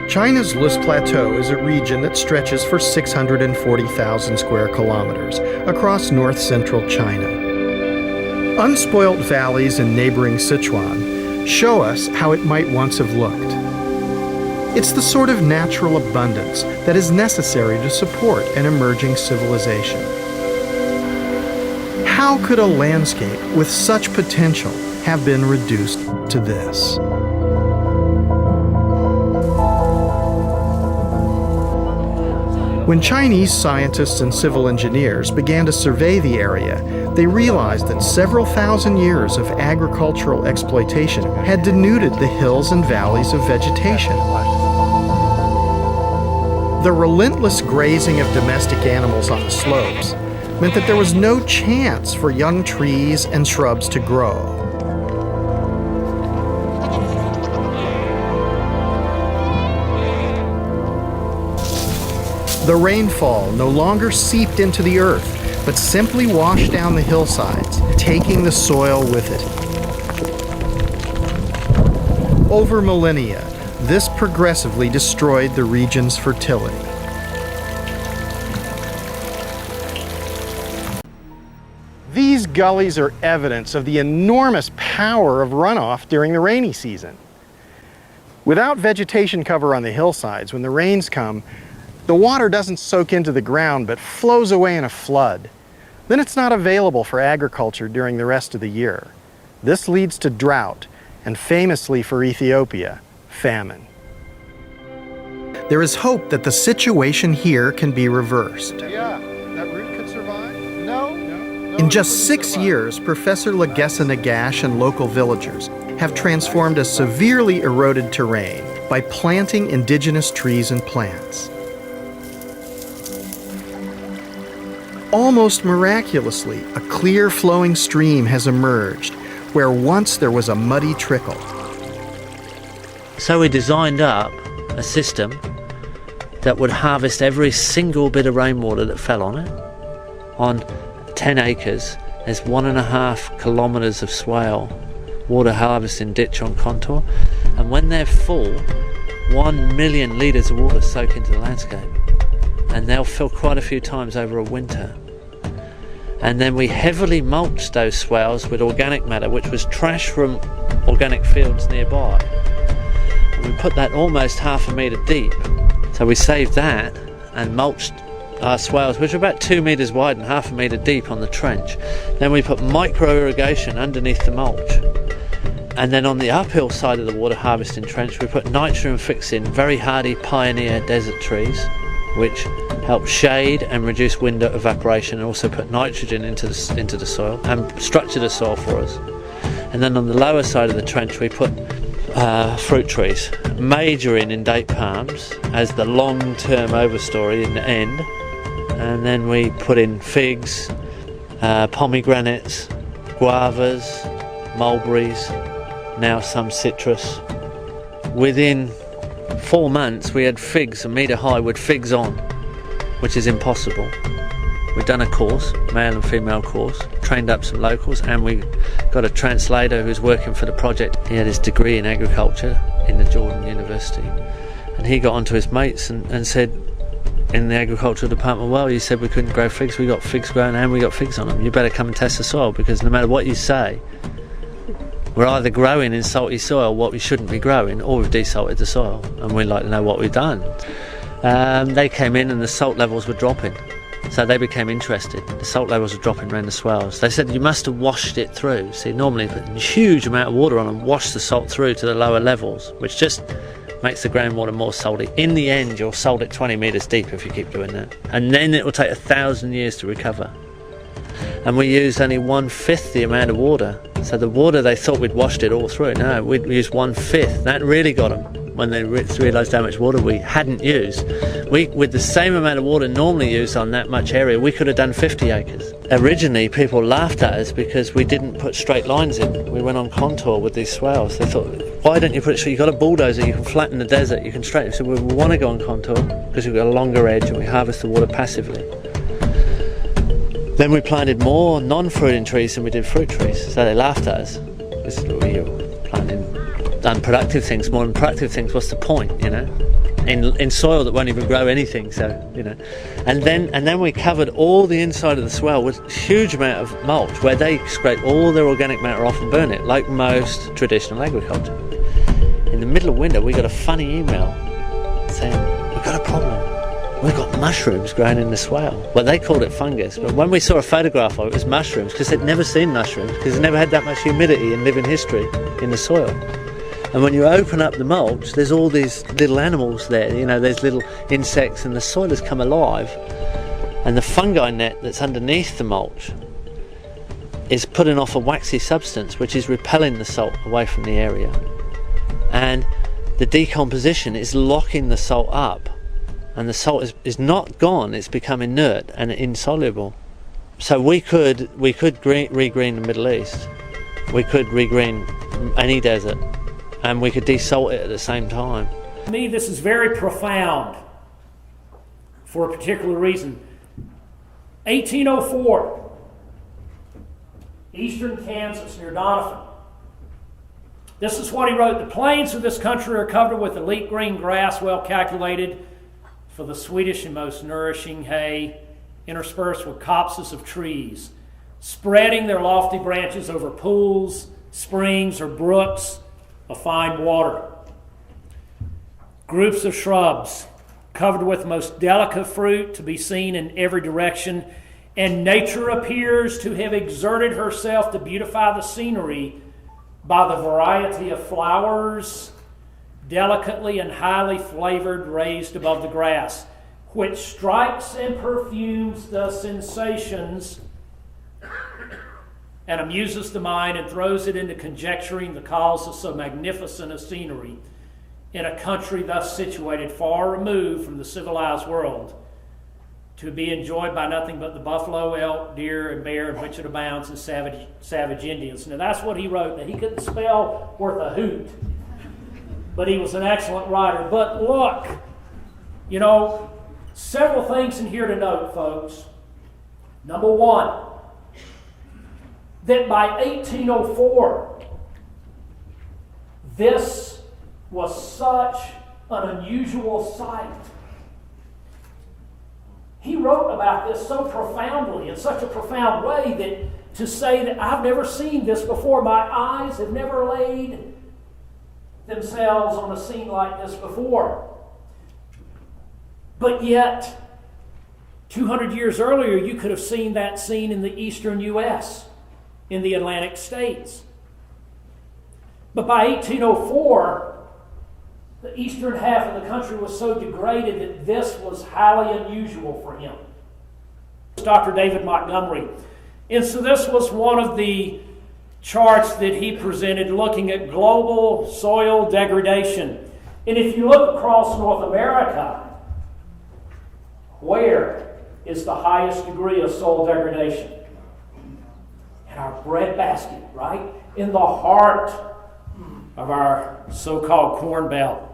China's Lus Plateau is a region that stretches for 640,000 square kilometers across north-central China. Unspoilt valleys in neighboring Sichuan show us how it might once have looked. It's the sort of natural abundance that is necessary to support an emerging civilization. How could a landscape with such potential have been reduced to this? When Chinese scientists and civil engineers began to survey the area, they realized that several thousand years of agricultural exploitation had denuded the hills and valleys of vegetation. The relentless grazing of domestic animals on the slopes meant that there was no chance for young trees and shrubs to grow. The rainfall no longer seeped into the earth, but simply washed down the hillsides, taking the soil with it. Over millennia, this progressively destroyed the region's fertility. These gullies are evidence of the enormous power of runoff during the rainy season. Without vegetation cover on the hillsides, when the rains come, the water doesn't soak into the ground but flows away in a flood. Then it's not available for agriculture during the rest of the year. This leads to drought and, famously for Ethiopia, famine. There is hope that the situation here can be reversed. Yeah, that root could survive? No. In just 6 years, Professor Legessa Nagash and local villagers have transformed a severely eroded terrain by planting indigenous trees and plants. Almost miraculously, a clear flowing stream has emerged where once there was a muddy trickle. So we designed up a system that would harvest every single bit of rainwater that fell on it. On 10 acres, there's 1.5 kilometres of swale water harvesting ditch on contour, and when they're full, 1 million litres of water soak into the landscape. And they'll fill quite a few times over a winter. And then we heavily mulched those swales with organic matter, which was trash from organic fields nearby. And we put that almost 1/2 metre deep. So we saved that and mulched our swales, which are about 2 metres wide and 1/2 metre deep on the trench. Then we put micro irrigation underneath the mulch. And then on the uphill side of the water harvesting trench, we put nitrogen fixing very hardy pioneer desert trees, which help shade and reduce wind evaporation, and also put nitrogen into the soil and structure the soil for us. And then on the lower side of the trench we put fruit trees, majoring in date palms as the long-term overstory in the end. And then we put in figs, pomegranates, guavas, mulberries, now some citrus. Within 4 months we had figs a metre high with figs on, which is impossible. We'd done a course, male and female course, trained up some locals, and we got a translator who's working for the project. He had his degree in agriculture in the Jordan University, and he got onto his mates and said in the agricultural department, well, you said we couldn't grow figs, we got figs growing and we got figs on them. You better come and test the soil, because no matter what you say, we're either growing in salty soil what we shouldn't be growing, or we've desalted the soil, and we'd like to know what we've done. They came in and the salt levels were dropping, so they became interested. The salt levels were dropping around the swales. They said you must have washed it through. See, normally put a huge amount of water on and wash the salt through to the lower levels, which just makes the groundwater more salty. In the end, you'll salt it 20 metres deep if you keep doing that, and then it will take 1,000 years to recover. And we used only 1/5 the amount of water. So the water, they thought we'd washed it all through. No, we'd used 1/5. That really got them when they realised how much water we hadn't used. With the same amount of water normally used on that much area, we could have done 50 acres. Originally, people laughed at us because we didn't put straight lines in. We went on contour with these swales. They thought, why don't you put it straight? You've got a bulldozer, you can flatten the desert, you can straighten it. So we want to go on contour because we've got a longer edge and we harvest the water passively. Then we planted more non-fruiting trees than we did fruit trees, so they laughed at us. This is what you're planting unproductive things more than productive things, what's the point, in soil that won't even grow anything? So, and then we covered all the inside of the swell with a huge amount of mulch, where they scrape all their organic matter off and burn it, like most traditional agriculture. In the middle of winter, we got a funny email saying, we've got a problem. We've got mushrooms growing in the swale. Well, they called it fungus, but when we saw a photograph of it, it was mushrooms, because they'd never seen mushrooms, because they never had that much humidity in living history in the soil. And when you open up the mulch, there's all these little animals there, there's little insects, and the soil has come alive. And the fungi net that's underneath the mulch is putting off a waxy substance, which is repelling the salt away from the area. And the decomposition is locking the salt up. And the salt is not gone, it's become inert and insoluble. So we could regreen the Middle East, we could regreen any desert, and we could desalt it at the same time. To me, this is very profound for a particular reason. 1804, eastern Kansas near Donovan. This is what he wrote: the plains of this country are covered with elite green grass, well calculated for the sweetest and most nourishing hay, interspersed with copses of trees, spreading their lofty branches over pools, springs, or brooks of fine water. Groups of shrubs covered with most delicate fruit to be seen in every direction, and nature appears to have exerted herself to beautify the scenery by the variety of flowers, delicately and highly flavored, raised above the grass, which strikes and perfumes the sensations and amuses the mind and throws it into conjecturing the cause of so magnificent a scenery in a country thus situated far removed from the civilized world, to be enjoyed by nothing but the buffalo, elk, deer, and bear in which it abounds, and savage Indians. Now that's what he wrote. Now he couldn't spell worth a hoot, but he was an excellent writer. But look, several things in here to note, folks. Number one, that by 1804, this was such an unusual sight. He wrote about this so profoundly, in such a profound way, that to say that I've never seen this before, my eyes have never laid themselves on a scene like this before. But yet, 200 years earlier, you could have seen that scene in the eastern U.S., in the Atlantic states. But by 1804, the eastern half of the country was so degraded that this was highly unusual for him. Dr. David Montgomery. And so this was one of the charts that he presented looking at global soil degradation. And if you look across North America, where is the highest degree of soil degradation? In our breadbasket, right? In the heart of our so-called Corn Belt.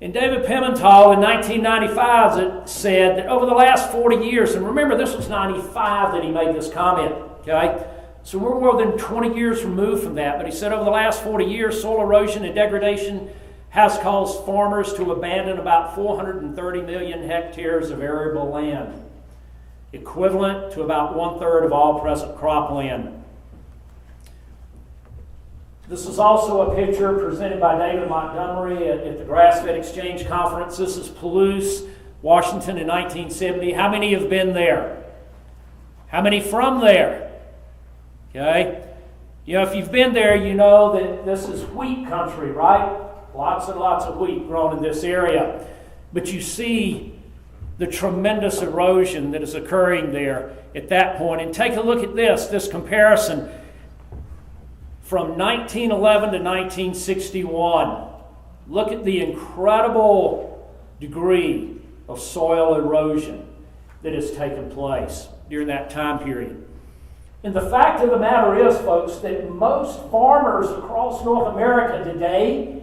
And David Pimental in 1995 said that over the last 40 years, and remember this was 95 that he made this comment, okay? So we're more than 20 years removed from that, but he said over the last 40 years, soil erosion and degradation has caused farmers to abandon about 430 million hectares of arable land, equivalent to about 1/3 of all present cropland. This is also a picture presented by David Montgomery at the Grass-Fed Exchange Conference. This is Palouse, Washington in 1970. How many have been there? How many from there? Okay. If you've been there, you know that this is wheat country, right? Lots and lots of wheat grown in this area. But you see the tremendous erosion that is occurring there at that point. And take a look at this comparison. From 1911 to 1961, look at the incredible degree of soil erosion that has taken place during that time period. And the fact of the matter is, folks, that most farmers across North America today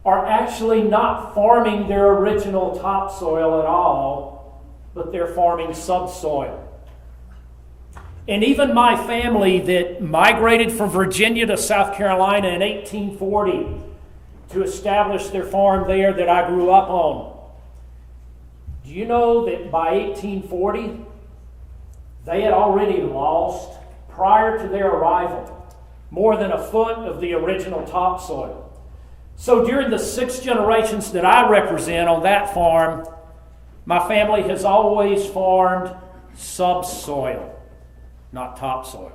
are actually not farming their original topsoil at all, but they're farming subsoil. And even my family that migrated from Virginia to South Carolina in 1840 to establish their farm there that I grew up on. Do you know that by 1840, they had already lost, prior to their arrival, more than a foot of the original topsoil? So during the 6 generations that I represent on that farm, my family has always farmed subsoil, not topsoil.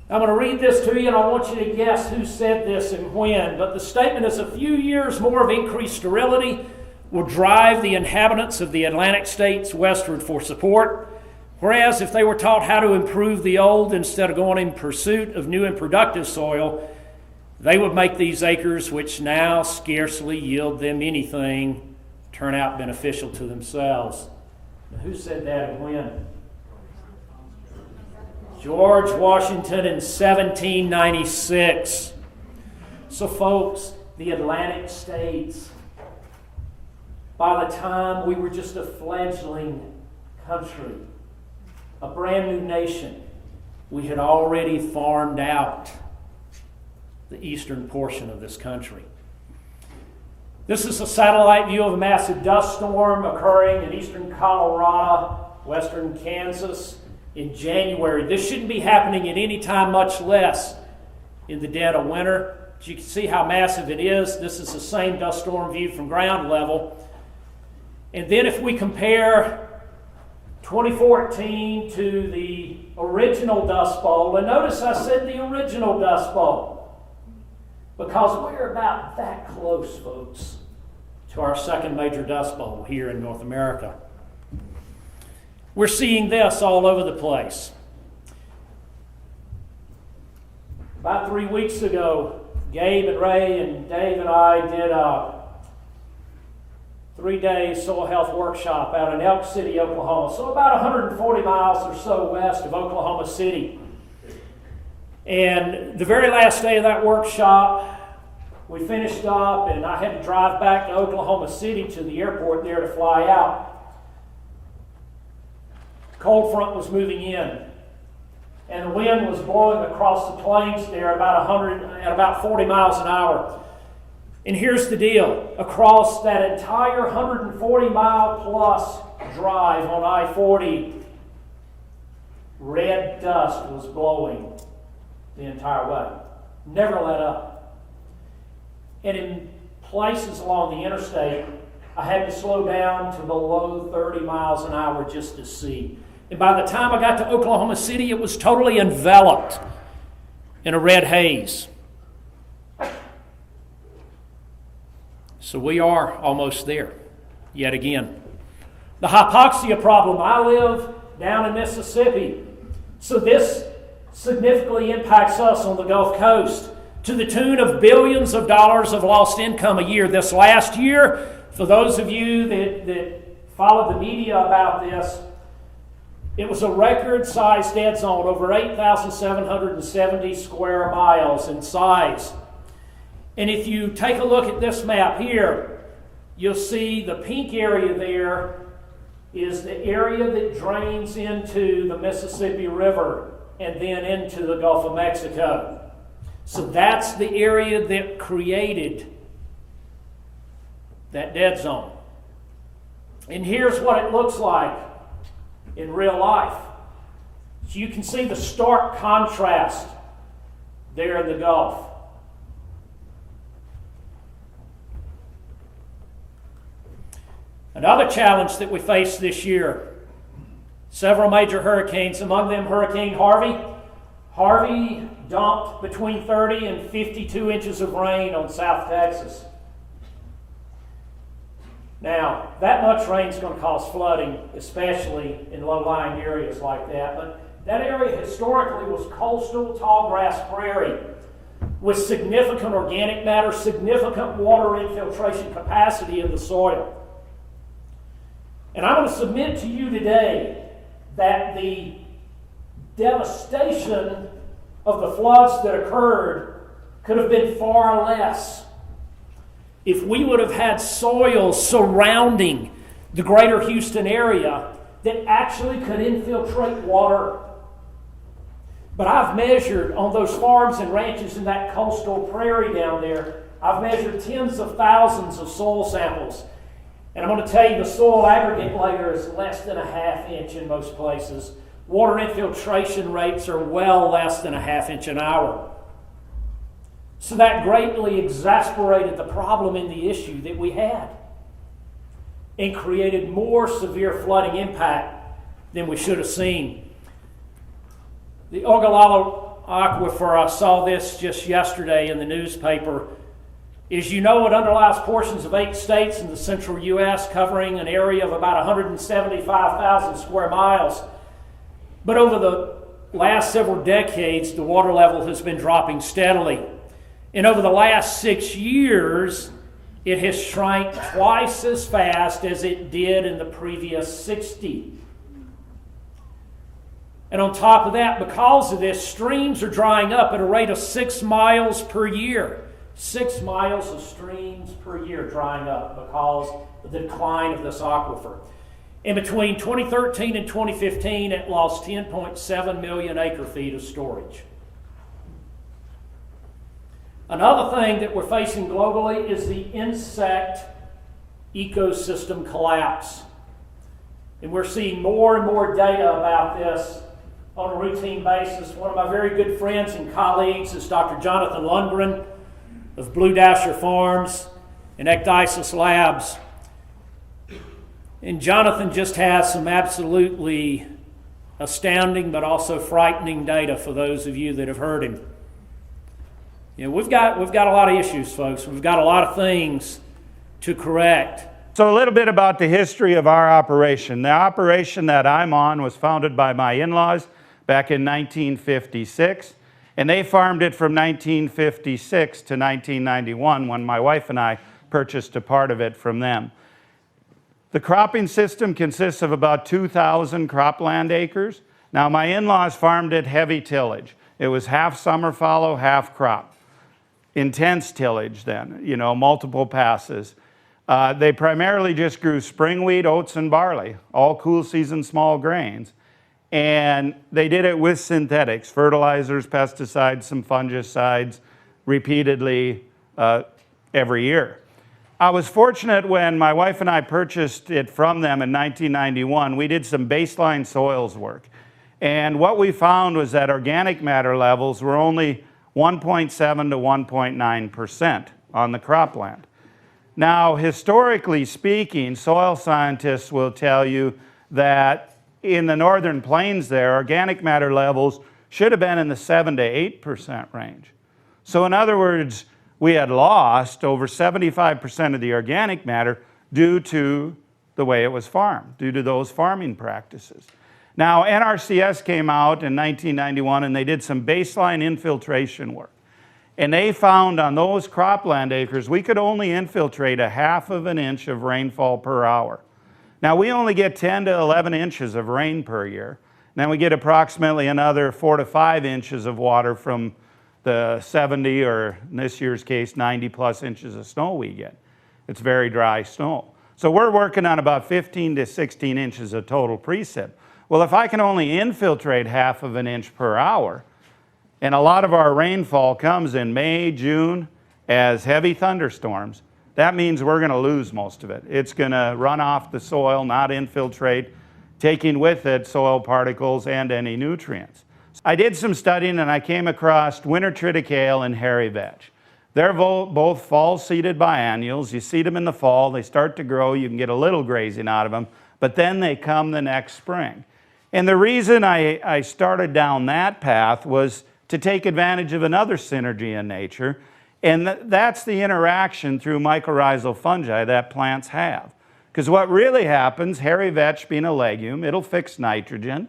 I'm going to read this to you, and I want you to guess who said this and when. But the statement is, a few years more of increased sterility will drive the inhabitants of the Atlantic states westward for support, whereas if they were taught how to improve the old instead of going in pursuit of new and productive soil, they would make these acres, which now scarcely yield them anything, turn out beneficial to themselves. Now, who said that and when? George Washington in 1796. So folks, the Atlantic states, by the time we were just a fledgling country, a brand new nation, we had already farmed out the eastern portion of this country. This is a satellite view of a massive dust storm occurring in eastern Colorado, western Kansas in January. This shouldn't be happening at any time, much less in the dead of winter. As you can see how massive it is. This is the same dust storm view from ground level. And then if we compare 2014 to the original Dust Bowl, and notice I said the original Dust Bowl, because we're about that close, folks, to our second major Dust Bowl here in North America. We're seeing this all over the place. About 3 weeks ago, Gabe and Ray and Dave and I did a 3-day soil health workshop out in Elk City, Oklahoma. So about 140 miles or so west of Oklahoma City. And the very last day of that workshop, we finished up and I had to drive back to Oklahoma City to the airport there to fly out. Cold front was moving in, and the wind was blowing across the plains there at about 40 miles an hour. And here's the deal. Across that entire 140-mile plus drive on I-40, red dust was blowing the entire way. Never let up. And in places along the interstate, I had to slow down to below 30 miles an hour just to see. And by the time I got to Oklahoma City, it was totally enveloped in a red haze. So we are almost there, yet again. The hypoxia problem. I live down in Mississippi, so this significantly impacts us on the Gulf Coast to the tune of billions of dollars of lost income a year. This last year, for those of you that followed the media about this, it was a record-sized dead zone, over 8,770 square miles in size. And if you take a look at this map here, you'll see the pink area there is the area that drains into the Mississippi River and then into the Gulf of Mexico. So that's the area that created that dead zone. And here's what it looks like in real life. So you can see the stark contrast there in the Gulf. Another challenge that we faced this year, several major hurricanes, among them Hurricane Harvey. Harvey dumped between 30 and 52 inches of rain on South Texas. Now, that much rain is going to cause flooding, especially in low-lying areas like that. But that area historically was coastal tallgrass prairie with significant organic matter, significant water infiltration capacity in the soil. And I'm going to submit to you today that the devastation of the floods that occurred could have been far less if we would have had soil surrounding the greater Houston area that actually could infiltrate water. But I've measured on those farms and ranches in that coastal prairie down there, I've measured tens of thousands of soil samples. And I'm going to tell you, the soil aggregate layer is less than a ½ inch in most places. Water infiltration rates are well less than a ½ inch an hour. So that greatly exasperated the problem and the issue that we had and created more severe flooding impact than we should have seen. The Ogallala Aquifer, I saw this just yesterday in the newspaper. As you know, it underlies portions of 8 states in the central U.S., covering an area of about 175,000 square miles. But over the last several decades, the water level has been dropping steadily. And over the last 6 years, it has shrank twice as fast as it did in the previous 60. And on top of that, because of this, streams are drying up at a rate of 6 miles per year. 6 miles of streams per year drying up because of the decline of this aquifer. In between 2013 and 2015, it lost 10.7 million acre feet of storage. Another thing that we're facing globally is the insect ecosystem collapse. And we're seeing more and more data about this on a routine basis. One of my very good friends and colleagues is Dr. Jonathan Lundgren of Blue Dasher Farms and Ecdysis Labs. And Jonathan just has some absolutely astounding but also frightening data for those of you that have heard him. You know, we've got a lot of issues, folks. We've got a lot of things to correct. So a little bit about the history of our operation. The operation that I'm on was founded by my in-laws back in 1956, and they farmed it from 1956 to 1991 when my wife and I purchased a part of it from them. The cropping system consists of about 2,000 cropland acres. Now, my in-laws farmed it heavy tillage. It was half summer fallow, half crop. Intense tillage then, you know, multiple passes. They primarily just grew spring wheat, oats, and barley, all cool season small grains. And they did it with synthetics, fertilizers, pesticides, some fungicides, repeatedly every year. I was fortunate when my wife and I purchased it from them in 1991, we did some baseline soils work. And what we found was that organic matter levels were only 1.7 to 1.9% on the cropland. Now, historically speaking, soil scientists will tell you that in the northern plains there, organic matter levels should have been in the 7 to 8% range. So in other words, we had lost over 75% of the organic matter due to the way it was farmed, due to those farming practices. Now, NRCS came out in 1991 and they did some baseline infiltration work. And they found on those cropland acres, we could only infiltrate a ½ of an inch of rainfall per hour. Now, we only get 10 to 11 inches of rain per year. Then we get approximately another 4 to 5 inches of water from the 70, or in this year's case, 90 plus inches of snow we get. It's very dry snow. So we're working on about 15 to 16 inches of total precip. Well, if I can only infiltrate ½ of an inch per hour, and a lot of our rainfall comes in May, June as heavy thunderstorms, that means we're going to lose most of it. It's going to run off the soil, not infiltrate, taking with it soil particles and any nutrients. I did some studying and I came across winter triticale and hairy vetch. They're both fall-seeded biennials. You seed them in the fall, they start to grow, you can get a little grazing out of them, but then they come the next spring. And the reason I started down that path was to take advantage of another synergy in nature, and that's the interaction through mycorrhizal fungi that plants have. Because what really happens, hairy vetch being a legume, it'll fix nitrogen,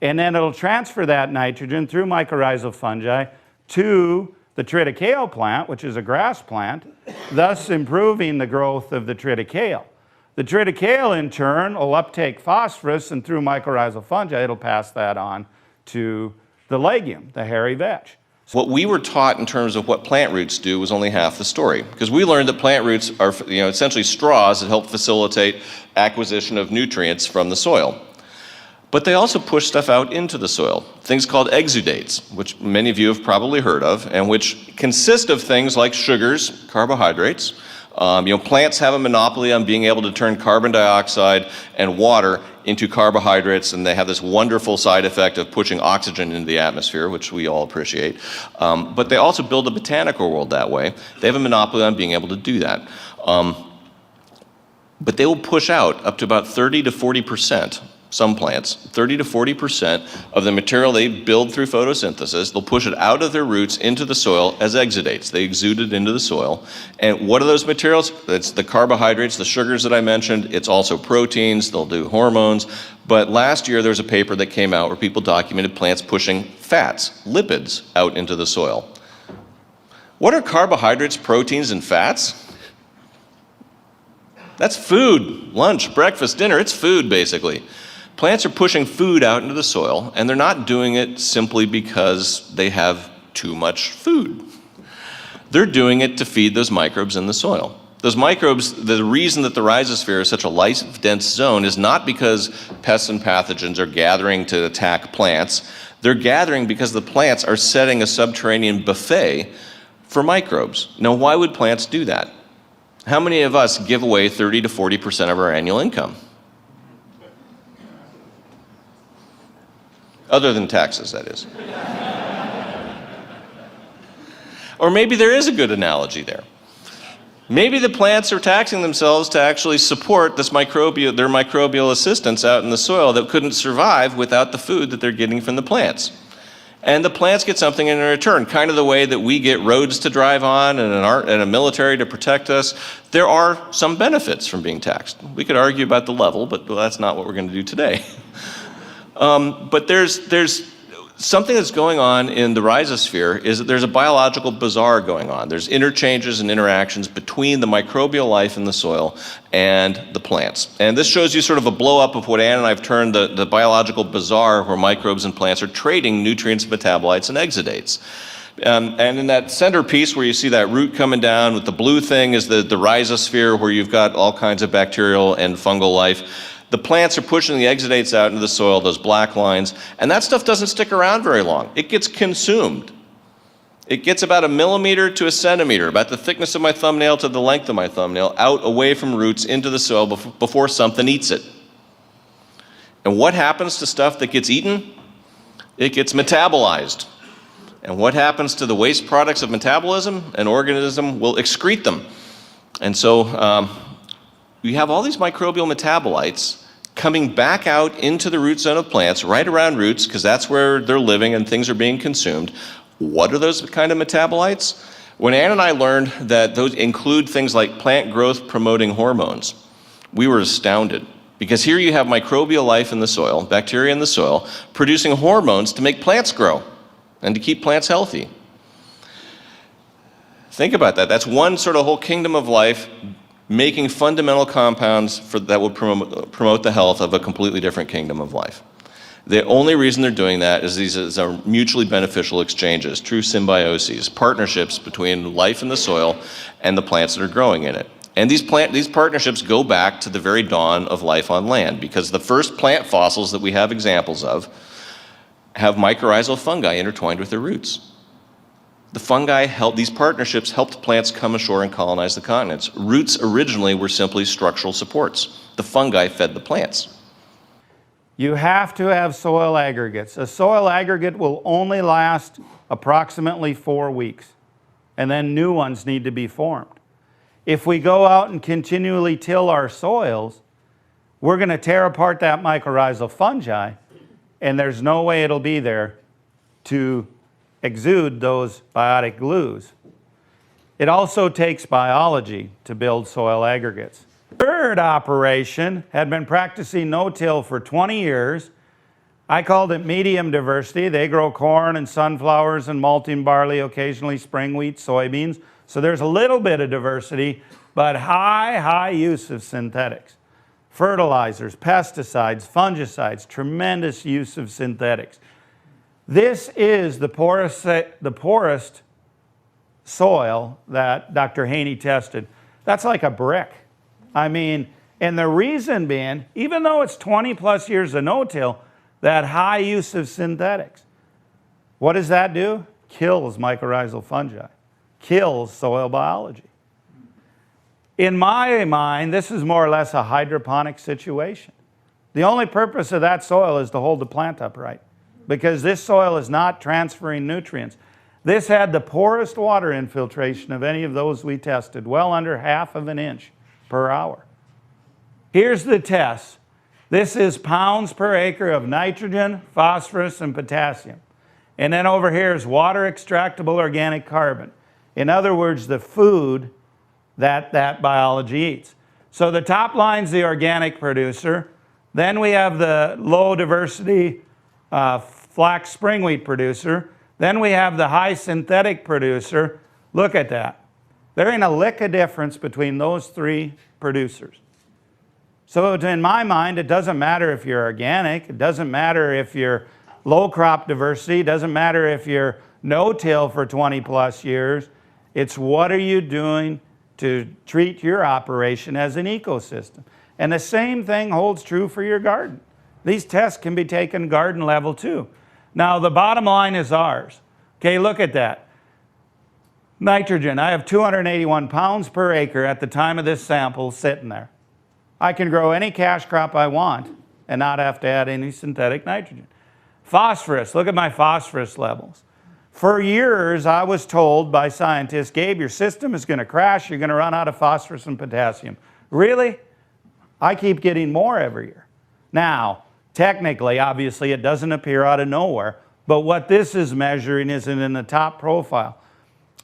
and then it'll transfer that nitrogen through mycorrhizal fungi to the triticale plant, which is a grass plant, thus improving the growth of the triticale. The triticale, in turn, will uptake phosphorus, and through mycorrhizal fungi, it'll pass that on to the legume, the hairy vetch. What we were taught in terms of what plant roots do was only half the story, because we learned that plant roots are, essentially straws that help facilitate acquisition of nutrients from the soil. But they also push stuff out into the soil, things called exudates, which many of you have probably heard of, and which consist of things like sugars, carbohydrates. Plants have a monopoly on being able to turn carbon dioxide and water into carbohydrates, and they have this wonderful side effect of pushing oxygen into the atmosphere, which we all appreciate. But they also build a botanical world that way. They have a monopoly on being able to do that. But they will push out up to about 30 to 40%. Some plants, 30 to 40% of the material they build through photosynthesis, they'll push it out of their roots into the soil as exudates. They exude it into the soil. And what are those materials? It's the carbohydrates, the sugars that I mentioned. It's also proteins. They'll do hormones. But last year there was a paper that came out where people documented plants pushing fats, lipids, out into the soil. What are carbohydrates, proteins, and fats? That's food, lunch, breakfast, dinner. It's food, basically. Plants are pushing food out into the soil, and they're not doing it simply because they have too much food. They're doing it to feed those microbes in the soil. Those microbes, the reason that the rhizosphere is such a life-dense zone is not because pests and pathogens are gathering to attack plants. They're gathering because the plants are setting a subterranean buffet for microbes. Now, why would plants do that? How many of us give away 30 to 40% of our annual income? Other than taxes, that is. Or maybe there is a good analogy there. Maybe the plants are taxing themselves to actually support this their microbial assistance out in the soil that couldn't survive without the food that they're getting from the plants. And the plants get something in return, kind of the way that we get roads to drive on and a military to protect us. There are some benefits from being taxed. We could argue about the level, but that's not what we're going to do today. But there's something that's going on in the rhizosphere is that there's a biological bazaar going on. There's interchanges and interactions between the microbial life in the soil and the plants. And this shows you sort of a blow up of what Ann and I have turned the biological bazaar, where microbes and plants are trading nutrients, metabolites, and exudates. And in that center piece where you see that root coming down with the blue thing is the rhizosphere, where you've got all kinds of bacterial and fungal life. The plants are pushing the exudates out into the soil, those black lines, and that stuff doesn't stick around very long. It gets consumed. It gets about 1 millimeter to 1 centimeter, about the thickness of my thumbnail to the length of my thumbnail, out away from roots into the soil before something eats it. And what happens to stuff that gets eaten? It gets metabolized. And what happens to the waste products of metabolism? An organism will excrete them. And so we have all these microbial metabolites coming back out into the root zone of plants, right around roots, because that's where they're living and things are being consumed. What are those kind of metabolites? When Ann and I learned that those include things like plant growth promoting hormones, we were astounded. Because here you have microbial life in the soil, bacteria in the soil, producing hormones to make plants grow and to keep plants healthy. Think about that. That's one sort of whole kingdom of life making fundamental compounds that would promote the health of a completely different kingdom of life. The only reason they're doing that is these are mutually beneficial exchanges, true symbioses, partnerships between life in the soil and the plants that are growing in it. And these partnerships go back to the very dawn of life on land, because the first plant fossils that we have examples of have mycorrhizal fungi intertwined with their roots. The fungi these partnerships helped plants come ashore and colonize the continents. Roots originally were simply structural supports. The fungi fed the plants. You have to have soil aggregates. A soil aggregate will only last approximately 4 weeks, and then new ones need to be formed. If we go out and continually till our soils, we're going to tear apart that mycorrhizal fungi, and there's no way it'll be there to exude those biotic glues. It also takes biology to build soil aggregates. Third operation had been practicing no-till for 20 years. I called it medium diversity. They grow corn and sunflowers and malting barley, occasionally spring wheat, soybeans. So there's a little bit of diversity, but high use of synthetics. Fertilizers, pesticides, fungicides, tremendous use of synthetics. This is the poorest soil that Dr. Haney tested. That's like a brick. I mean, and the reason being, even though it's 20 plus years of no-till, that high use of synthetics, what does that do? Kills mycorrhizal fungi, kills soil biology. In my mind, this is more or less a hydroponic situation. The only purpose of that soil is to hold the plant upright, because this soil is not transferring nutrients. This had the poorest water infiltration of any of those we tested, well under 1/2 inch per hour. Here's the test. This is pounds per acre of nitrogen, phosphorus, and potassium. And then over here is water extractable organic carbon. In other words, the food that biology eats. So the top line's the organic producer. Then we have the low diversity flax springwheat producer. Then we have the high synthetic producer. Look at that. There ain't a lick of difference between those three producers. So in my mind, it doesn't matter if you're organic. It doesn't matter if you're low crop diversity. It doesn't matter if you're no-till for 20 plus years. It's what are you doing to treat your operation as an ecosystem. And the same thing holds true for your garden. These tests can be taken garden level too. Now the bottom line is ours. Okay, look at that. Nitrogen, I have 281 pounds per acre at the time of this sample sitting there. I can grow any cash crop I want and not have to add any synthetic nitrogen. Phosphorus, look at my phosphorus levels. For years, I was told by scientists, Gabe, your system is going to crash. You're going to run out of phosphorus and potassium. Really? I keep getting more every year. Now, technically, obviously, it doesn't appear out of nowhere. But what this is measuring is in the top profile.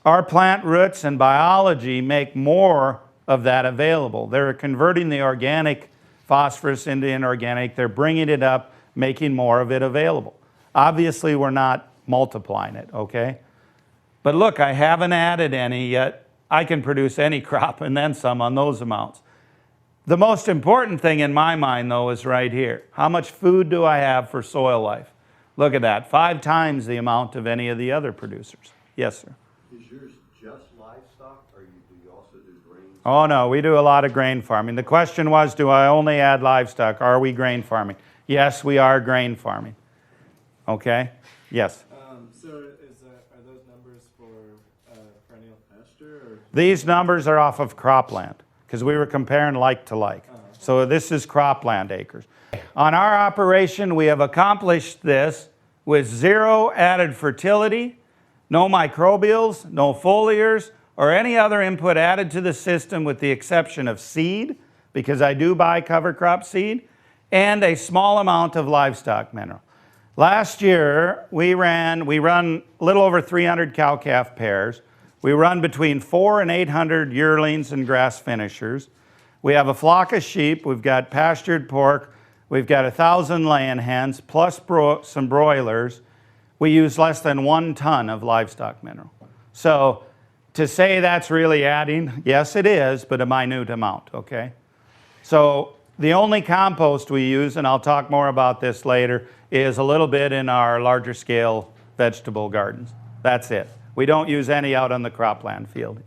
Our plant roots and biology make more of that available. They're converting the organic phosphorus into inorganic. They're bringing it up, making more of it available. Obviously, we're not multiplying it, okay? But look, I haven't added any yet. I can produce any crop and then some on those amounts. The most important thing in my mind, though, is right here. How much food do I have for soil life? Look at that, 5 times the amount of any of the other producers. Yes, sir? Is yours just livestock, or do you also do grains? Oh, no, we do a lot of grain farming. The question was, do I only add livestock? Are we grain farming? Yes, we are grain farming. Okay? Yes? So are those numbers for perennial pasture? Or? These numbers are off of cropland, because we were comparing like to like. So this is cropland acres. On our operation, we have accomplished this with 0 added fertility, no microbials, no foliars, or any other input added to the system with the exception of seed, because I do buy cover crop seed, and a small amount of livestock mineral. Last year, we run a little over 300 cow-calf pairs. We run between 400 and 800 yearlings and grass finishers. We have a flock of sheep. We've got pastured pork. We've got 1,000 laying hens, plus some broilers. We use less than 1 ton of livestock mineral. So to say that's really adding, yes, it is, but a minute amount, okay? So the only compost we use, and I'll talk more about this later, is a little bit in our larger scale vegetable gardens. That's it. We don't use any out on the cropland field.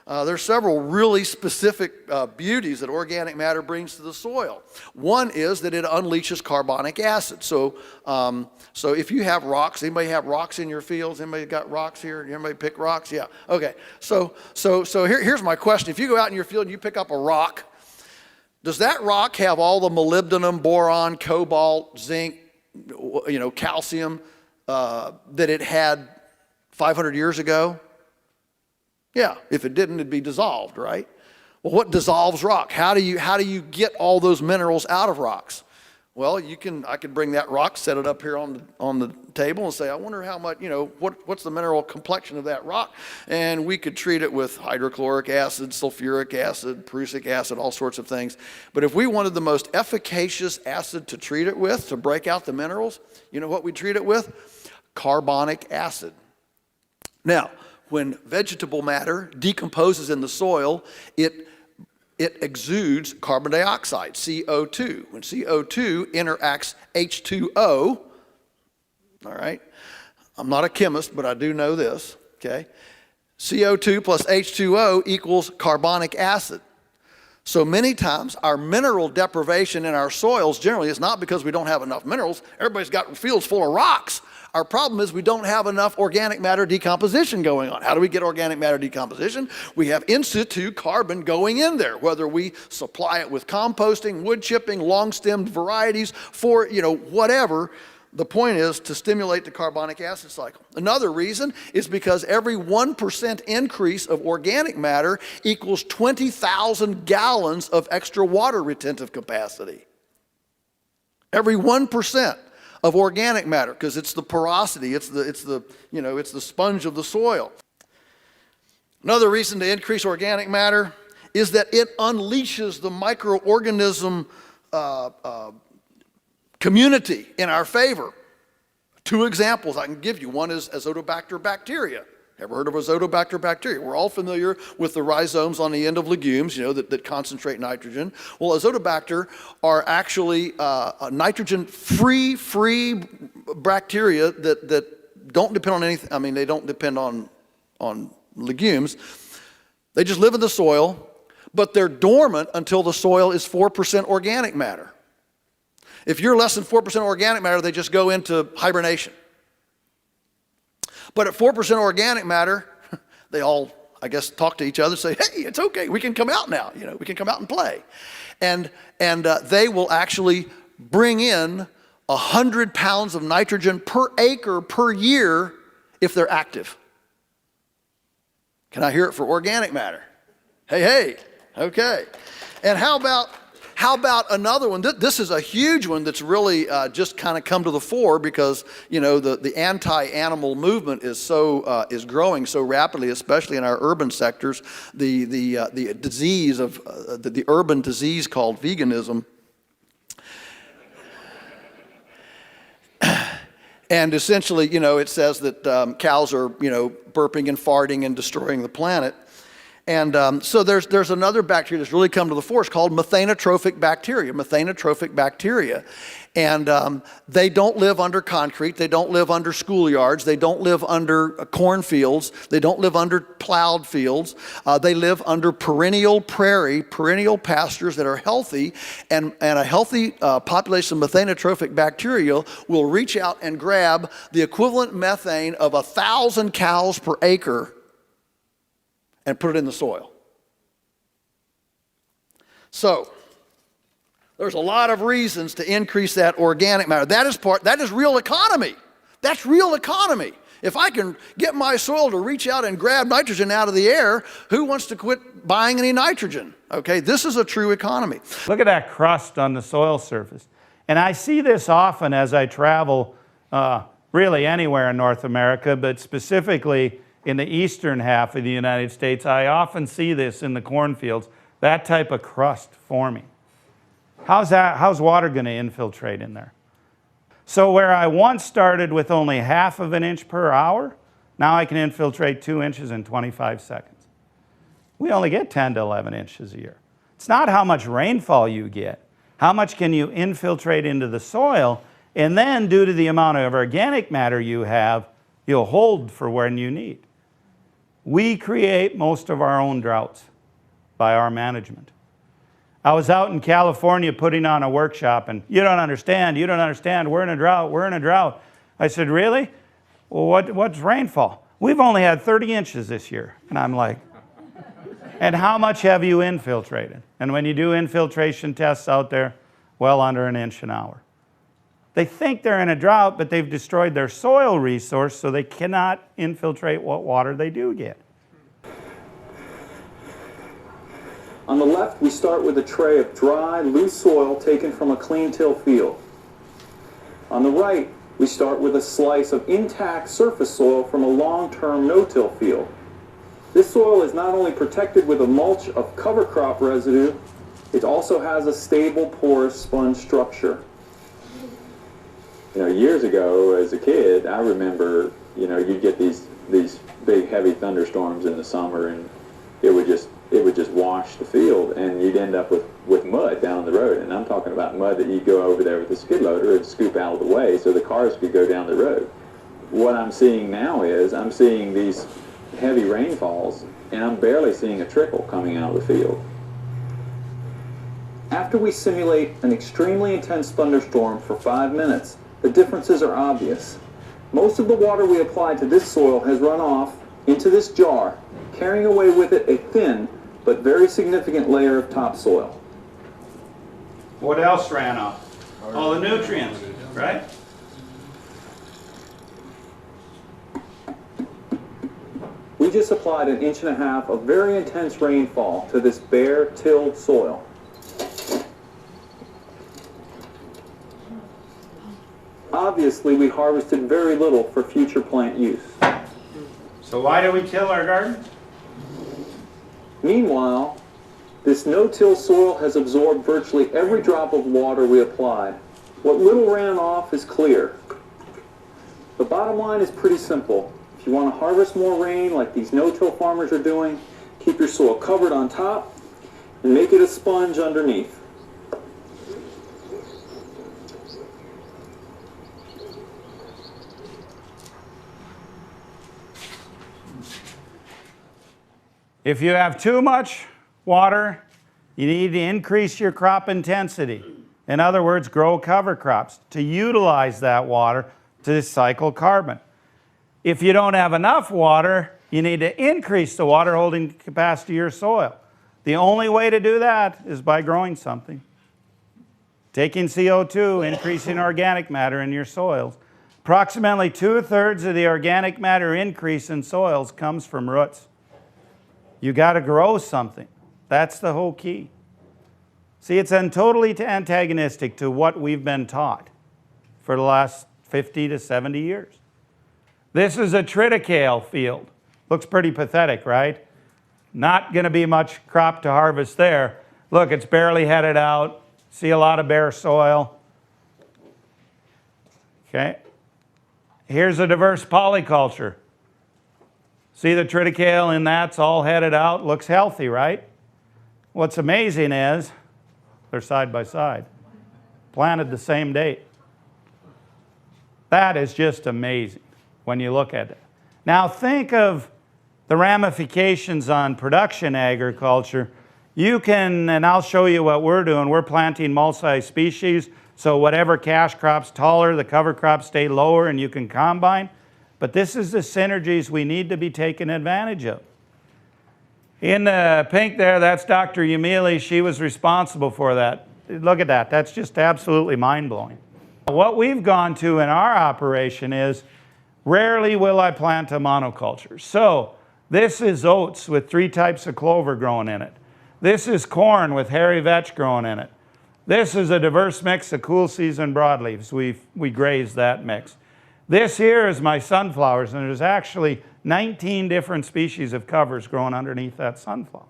There's several really specific beauties that organic matter brings to the soil. One is that it unleashes carbonic acid. So if you have rocks, anybody have rocks in your fields? Anybody got rocks here? Anybody pick rocks? Yeah. Okay. So here's my question. If you go out in your field and you pick up a rock, does that rock have all the molybdenum, boron, cobalt, zinc, calcium that it had 500 years ago? Yeah, if it didn't, it'd be dissolved, right? Well, what dissolves rock? How do you get all those minerals out of rocks? Well, I could bring that rock, set it up here on the table and say, I wonder how much, what's the mineral complexion of that rock? And we could treat it with hydrochloric acid, sulfuric acid, prussic acid, all sorts of things. But if we wanted the most efficacious acid to treat it with, to break out the minerals, you know what we treat it with? Carbonic acid. Now, when vegetable matter decomposes in the soil, it exudes carbon dioxide, CO2. When CO2 interacts H2O, all right, I'm not a chemist, but I do know this, okay? CO2 plus H2O equals carbonic acid. So many times our mineral deprivation in our soils generally is not because we don't have enough minerals. Everybody's got fields full of rocks. Our problem is we don't have enough organic matter decomposition going on. How do we get organic matter decomposition? We have in situ carbon going in there, whether we supply it with composting, wood chipping, long-stemmed varieties, for, whatever. The point is to stimulate the carbonic acid cycle. Another reason is because every 1% increase of organic matter equals 20,000 gallons of extra water retentive capacity. Every 1% of organic matter, because it's the porosity, it's the sponge of the soil. Another reason to increase organic matter is that it unleashes the microorganism community in our favor. Two examples I can give you. One is Azotobacter bacteria. Ever heard of Azotobacter bacteria? We're all familiar with the rhizomes on the end of legumes, that concentrate nitrogen. Well, Azotobacter are actually nitrogen-free bacteria that don't depend on anything. I mean, they don't depend on legumes. They just live in the soil, but they're dormant until the soil is 4% organic matter. If you're less than 4% organic matter, they just go into hibernation. But at 4% organic matter, they all, I guess, talk to each other, say, hey, it's okay, we can come out now, we can come out and play. And they will actually bring in 100 pounds of nitrogen per acre per year if they're active. Can I hear it for organic matter? Hey, okay. And how about another one? This is a huge one that's really just kind of come to the fore because the anti-animal movement is growing so rapidly, especially in our urban sectors. The disease of the urban disease called veganism, and essentially, it says that cows are burping and farting and destroying the planet. And so there's another bacteria that's really come to the fore. It's called methanotrophic bacteria. And they don't live under concrete. They don't live under schoolyards. They don't live under cornfields. They don't live under plowed fields. They live under perennial pastures that are healthy. And a healthy population of methanotrophic bacteria will reach out and grab the equivalent methane of 1,000 cows per acre and put it in the soil. So, there's a lot of reasons to increase that organic matter. That is real economy. That's real economy. If I can get my soil to reach out and grab nitrogen out of the air, who wants to quit buying any nitrogen? Okay, this is a true economy. Look at that crust on the soil surface. And I see this often as I travel really anywhere in North America, but specifically in the eastern half of the United States. I often see this in the cornfields, that type of crust forming. How's water going to infiltrate in there? So where I once started with only 1/2 inch per hour, now I can infiltrate 2 inches in 25 seconds. We only get 10 to 11 inches a year. It's not how much rainfall you get. How much can you infiltrate into the soil? And then due to the amount of organic matter you have, you'll hold for when you need. We create most of our own droughts by our management. I was out in California putting on a workshop, and you don't understand, we're in a drought. I said, really? Well, what's rainfall? We've only had 30 inches this year. And I'm like, and how much have you infiltrated? And when you do infiltration tests out there, well under 1 inch an hour. They think they're in a drought, but they've destroyed their soil resource, so they cannot infiltrate what water they do get. On the left, we start with a tray of dry, loose soil taken from a clean till field. On the right, we start with a slice of intact surface soil from a long-term no-till field. This soil is not only protected with a mulch of cover crop residue, it also has a stable, porous sponge structure. Years ago, as a kid, I remember, you'd get these big, heavy thunderstorms in the summer, and it would just wash the field, and you'd end up with mud down the road. And I'm talking about mud that you'd go over there with a skid loader and scoop out of the way so the cars could go down the road. what I'm seeing now is I'm seeing these heavy rainfalls, and I'm barely seeing a trickle coming out of the field. After we simulate an extremely intense thunderstorm for 5 minutes, the differences are obvious. Most of the water we applied to this soil has run off into this jar, carrying away with it a thin but very significant layer of topsoil. What else ran off? All the nutrients, right? We just applied 1.5 inches of very intense rainfall to this bare, tilled soil. Obviously, we harvested very little for future plant use. So why do we till our garden? Meanwhile, this no-till soil has absorbed virtually every drop of water we applied. What little ran off is clear. The bottom line is pretty simple. If you want to harvest more rain like these no-till farmers are doing, keep your soil covered on top and make it a sponge underneath. If you have too much water, you need to increase your crop intensity. In other words, grow cover crops to utilize that water to cycle carbon. If you don't have enough water, you need to increase the water holding capacity of your soil. The only way to do that is by growing something. Taking CO2, increasing organic matter in your soils. Approximately 2/3 of the organic matter increase in soils comes from roots. You got to grow something. That's the whole key. See, it's totally antagonistic to what we've been taught for the last 50 to 70 years. This is a triticale field. Looks pretty pathetic, right? Not going to be much crop to harvest there. Look, it's barely headed out. See a lot of bare soil. Okay. Here's a diverse polyculture. See the triticale in that's all headed out, looks healthy, right? What's amazing is they're side by side, planted the same date. That is just amazing when you look at it. Now think of the ramifications on production agriculture. You can, and I'll show you what we're doing, we're planting multi-species, so whatever cash crop's taller, the cover crops stay lower and you can combine. But this is the synergies we need to be taking advantage of. In the pink there, that's Dr. Yamili. She was responsible for that. Look at that. That's just absolutely mind-blowing. What we've gone to in our operation is, rarely will I plant a monoculture. So this is oats with 3 types of clover growing in it. This is corn with hairy vetch growing in it. This is a diverse mix of cool season broadleaves. We graze that mix. This here is my sunflowers, and there's actually 19 different species of covers growing underneath that sunflower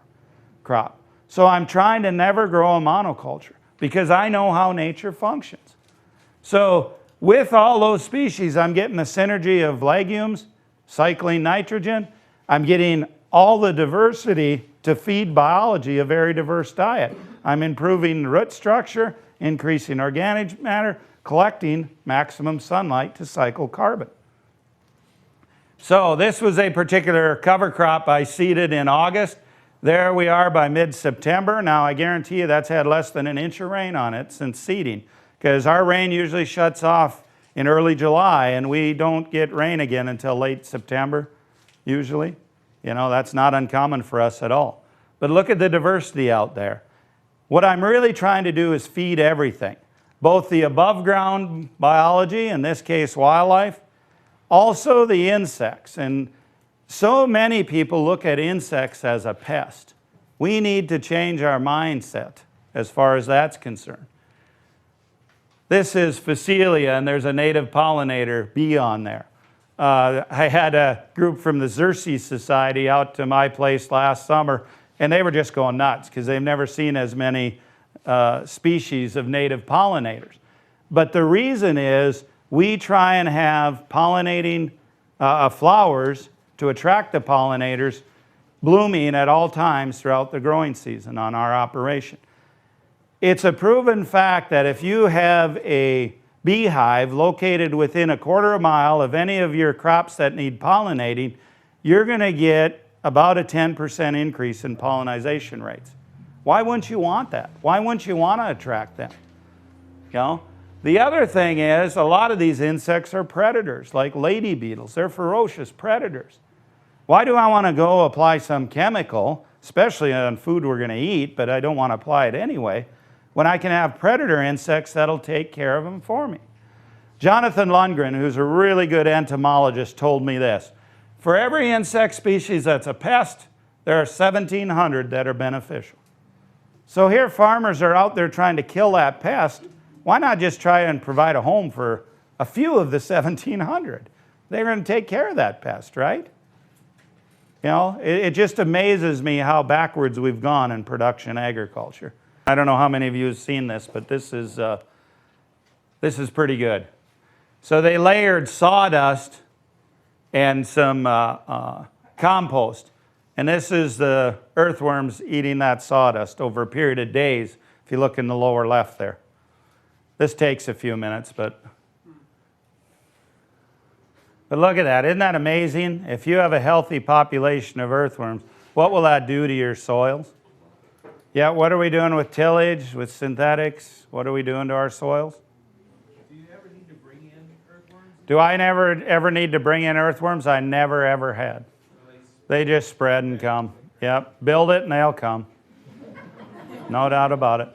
crop. So I'm trying to never grow a monoculture because I know how nature functions. So with all those species, I'm getting the synergy of legumes, cycling nitrogen. I'm getting all the diversity to feed biology a very diverse diet. I'm improving root structure, increasing organic matter, collecting maximum sunlight to cycle carbon. So this was a particular cover crop I seeded in August. There we are by mid-September. Now I guarantee you that's had less than 1 inch of rain on it since seeding, because our rain usually shuts off in early July and we don't get rain again until late September, usually. You know, that's not uncommon for us at all. But look at the diversity out there. What I'm really trying to do is feed everything. Both the above ground biology, in this case wildlife, also the insects. And so many people look at insects as a pest. We need to change our mindset as far as that's concerned. This is Phacelia, and there's a native pollinator bee on there. I had a group from the Xerces Society out to my place last summer, and they were just going nuts because they've never seen as many species of native pollinators. But the reason is we try and have pollinating flowers to attract the pollinators blooming at all times throughout the growing season on our operation. It's a proven fact that if you have a beehive located within a quarter of a mile of any of your crops that need pollinating, you're going to get about a 10% increase in pollination rates. Why wouldn't you want that? Why wouldn't you want to attract them? You know? The other thing is, a lot of these insects are predators, like lady beetles. They're ferocious predators. Why do I want to go apply some chemical, especially on food we're going to eat, but I don't want to apply it anyway, when I can have predator insects that'll take care of them for me? Jonathan Lundgren, who's a really good entomologist, told me this. For every insect species that's a pest, there are 1,700 that are beneficial. So here farmers are out there trying to kill that pest. Why not just try and provide a home for a few of the 1,700? They're going to take care of that pest, right? You know, it just amazes me how backwards we've gone in production agriculture. I don't know how many of you have seen this, but this is pretty good. So they layered sawdust and some compost. And this is the earthworms eating that sawdust over a period of days, if you look in the lower left there. This takes a few minutes, but look at that. Isn't that amazing? If you have a healthy population of earthworms, what will that do to your soils? Yeah, what are we doing with tillage, with synthetics? What are we doing to our soils? Do you ever need to bring in earthworms? Do I ever need to bring in earthworms? I never, ever had. They just spread and come. Yep, build it and they'll come. No doubt about it.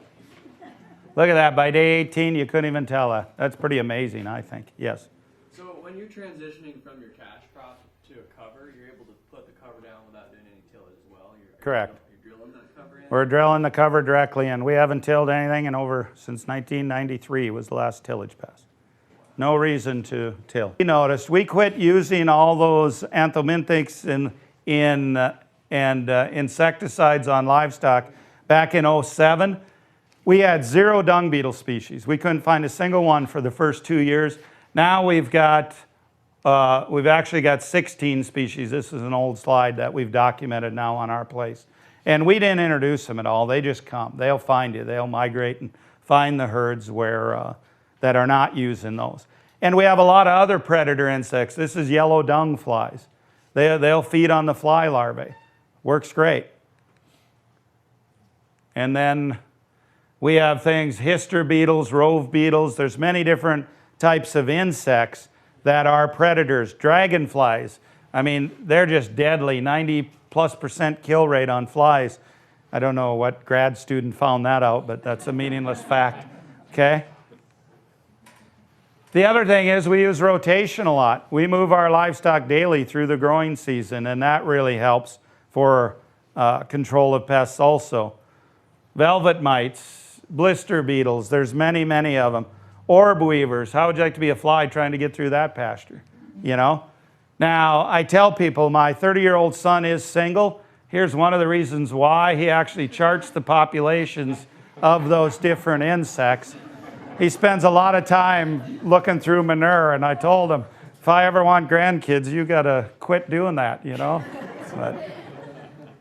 Look at that. By day 18, you couldn't even tell that. That's pretty amazing, I think. Yes? So when you're transitioning from your cash crop to a cover, you're able to put the cover down without doing any tillage as well? Correct. You're drilling that cover in? We're drilling the cover directly in. We haven't tilled anything since 1993 was the last tillage pass. No reason to till. We noticed we quit using all those anthelmintics and insecticides on livestock back in 2007. We had 0 dung beetle species. We couldn't find a single one for the first 2 years. Now we've actually got 16 species. This is an old slide that we've documented now on our place. And we didn't introduce them at all. They just come. They'll find you. They'll migrate and find the herds that are not using those. And we have a lot of other predator insects. This is yellow dung flies. They'll feed on the fly larvae. Works great. And then we have things, hister beetles, rove beetles. There's many different types of insects that are predators. Dragonflies, I mean, they're just deadly, 90+% kill rate on flies. I don't know what grad student found that out, but that's a meaningless fact, okay? The other thing is we use rotation a lot. We move our livestock daily through the growing season, and that really helps for control of pests also. Velvet mites, blister beetles, there's many, many of them. Orb weavers, how would you like to be a fly trying to get through that pasture, you know? Now, I tell people my 30-year-old son is single. Here's one of the reasons why. He actually charts the populations of those different insects. He spends a lot of time looking through manure, and I told him, if I ever want grandkids, you got to quit doing that, you know?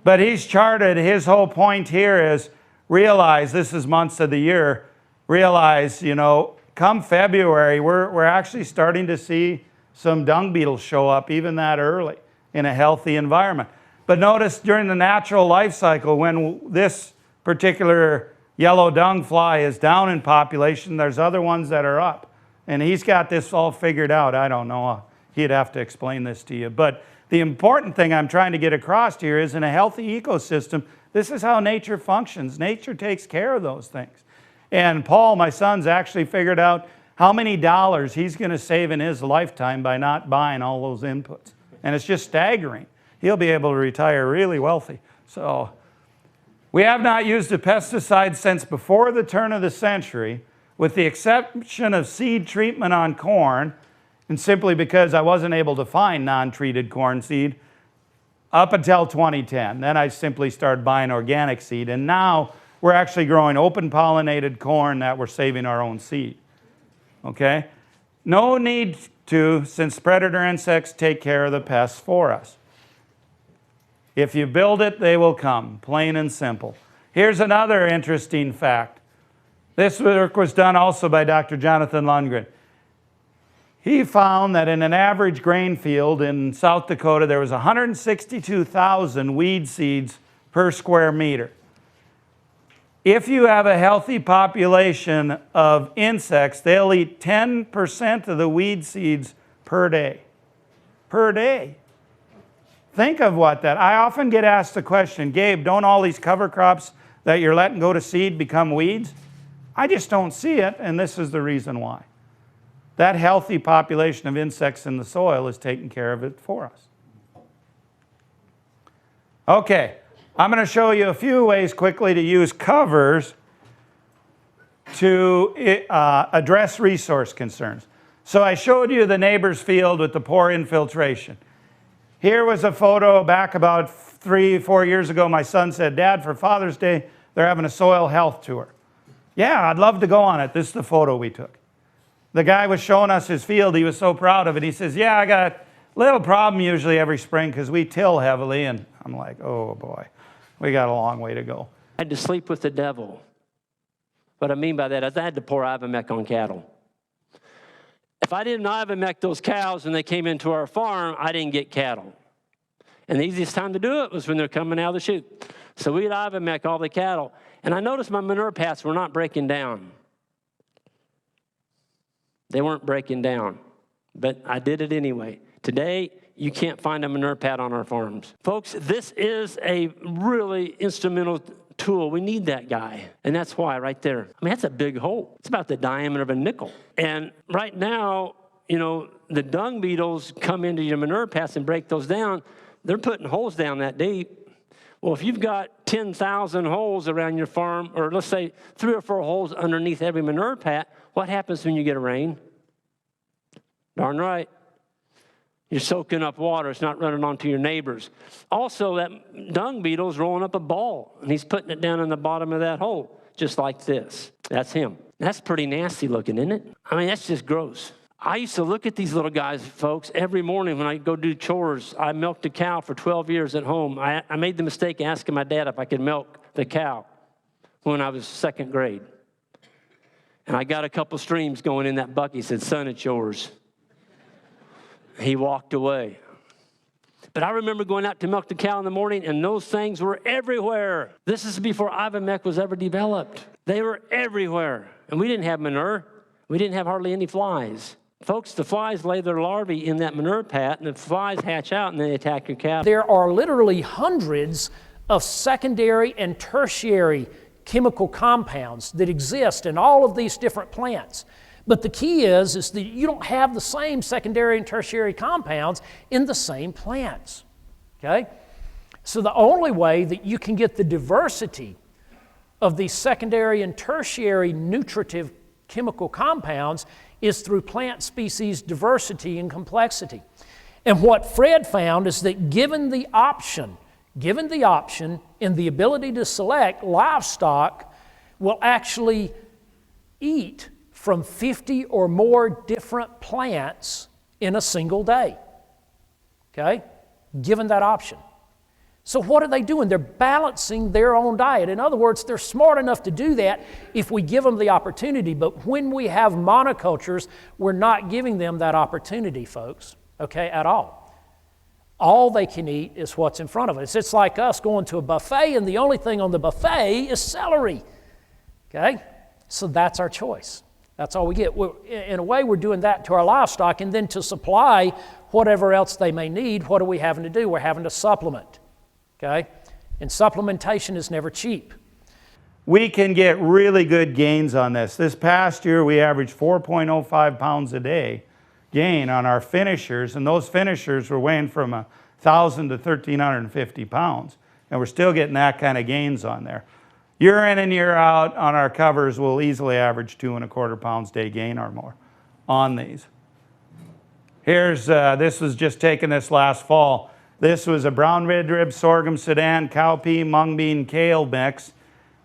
But he's charted. His whole point here is realize, this is months of the year, realize, you know, come February, we're actually starting to see some dung beetles show up even that early in a healthy environment. But notice during the natural life cycle, when this particular yellow dung fly is down in population, there's other ones that are up. And he's got this all figured out. I don't know. He'd have to explain this to you. But the important thing I'm trying to get across here is in a healthy ecosystem, this is how nature functions. Nature takes care of those things. And Paul, my son's actually figured out how many dollars he's going to save in his lifetime by not buying all those inputs. And it's just staggering. He'll be able to retire really wealthy. So we have not used a pesticide since before the turn of the century, with the exception of seed treatment on corn, and simply because I wasn't able to find non-treated corn seed up until 2010. Then I simply started buying organic seed, and now we're actually growing open pollinated corn that we're saving our own seed. Okay? No need to, since predator insects take care of the pests for us. If you build it, they will come, plain and simple. Here's another interesting fact. This work was done also by Dr. Jonathan Lundgren. He found that in an average grain field in South Dakota, there was 162,000 weed seeds per square meter. If you have a healthy population of insects, they'll eat 10% of the weed seeds per day. Per day. Think of what that, I often get asked the question, Gabe, don't all these cover crops that you're letting go to seed become weeds? I just don't see it, and this is the reason why. That healthy population of insects in the soil is taking care of it for us. Okay, I'm going to show you a few ways quickly to use covers to address resource concerns. So I showed you the neighbor's field with the poor infiltration. Here was a photo back about 3-4 years ago. My son said, Dad, for Father's Day, they're having a soil health tour. Yeah, I'd love to go on it. This is the photo we took. The guy was showing us his field. He was so proud of it. He says, yeah, I got a little problem usually every spring because we till heavily. And I'm like, oh boy, we got a long way to go. I had to sleep with the devil. What I mean by that is I had to pour Ivomec on cattle. If I didn't Ivomec those cows when they came into our farm, I didn't get cattle. And the easiest time to do it was when they're coming out of the chute. So we'd Ivomec all the cattle. And I noticed my manure paths were not breaking down. They weren't breaking down, but I did it anyway. Today, you can't find a manure pad on our farms. Folks, this is a really instrumental tool. We need that guy, and that's why right there. I mean, that's a big hole. It's about the diameter of a nickel. And right now, you know, the dung beetles come into your manure paths and break those down. They're putting holes down that deep. Well, if you've got 10,000 holes around your farm, or let's say 3 or 4 holes underneath every manure pad, what happens when you get a rain? Darn right. You're soaking up water. It's not running onto your neighbors. Also, that dung beetle is rolling up a ball, and he's putting it down in the bottom of that hole, just like this. That's him. That's pretty nasty looking, isn't it? I mean, that's just gross. I used to look at these little guys, folks, every morning when I go do chores. I milked a cow for 12 years at home. I made the mistake of asking my dad if I could milk the cow when I was 2nd grade. And I got a couple streams going in that bucket. He said, son, it's yours. He walked away. But I remember going out to milk the cow in the morning, and those things were everywhere. This is before Ivomec was ever developed. They were everywhere. And we didn't have manure. We didn't have hardly any flies. Folks, the flies lay their larvae in that manure pat, and the flies hatch out, and they attack your cow. There are literally hundreds of secondary and tertiary chemical compounds that exist in all of these different plants. But the key is that you don't have the same secondary and tertiary compounds in the same plants, okay? So the only way that you can get the diversity of these secondary and tertiary nutritive chemical compounds is through plant species diversity and complexity. And what Fred found is that given the option and the ability to select, livestock will actually eat from 50 or more different plants in a single day, okay? Given that option. So what are they doing? They're balancing their own diet. In other words, they're smart enough to do that if we give them the opportunity, but when we have monocultures, we're not giving them that opportunity, folks, okay, at all. All they can eat is what's in front of us. It's like us going to a buffet and the only thing on the buffet is celery, okay? So that's our choice. That's all we get. In a way, we're doing that to our livestock, and then to supply whatever else they may need, what are we having to do? We're having to supplement, okay? And supplementation is never cheap. We can get really good gains on this. This past year, we averaged 4.05 pounds a day gain on our finishers, and those finishers were weighing from 1,000 to 1,350 pounds, and we're still getting that kind of gains on there. Year in and year out on our covers, we'll easily average 2¼ pounds day gain or more on these. Here's, this was just taken this last fall. This was a brown red rib sorghum sudan cowpea mung bean kale mix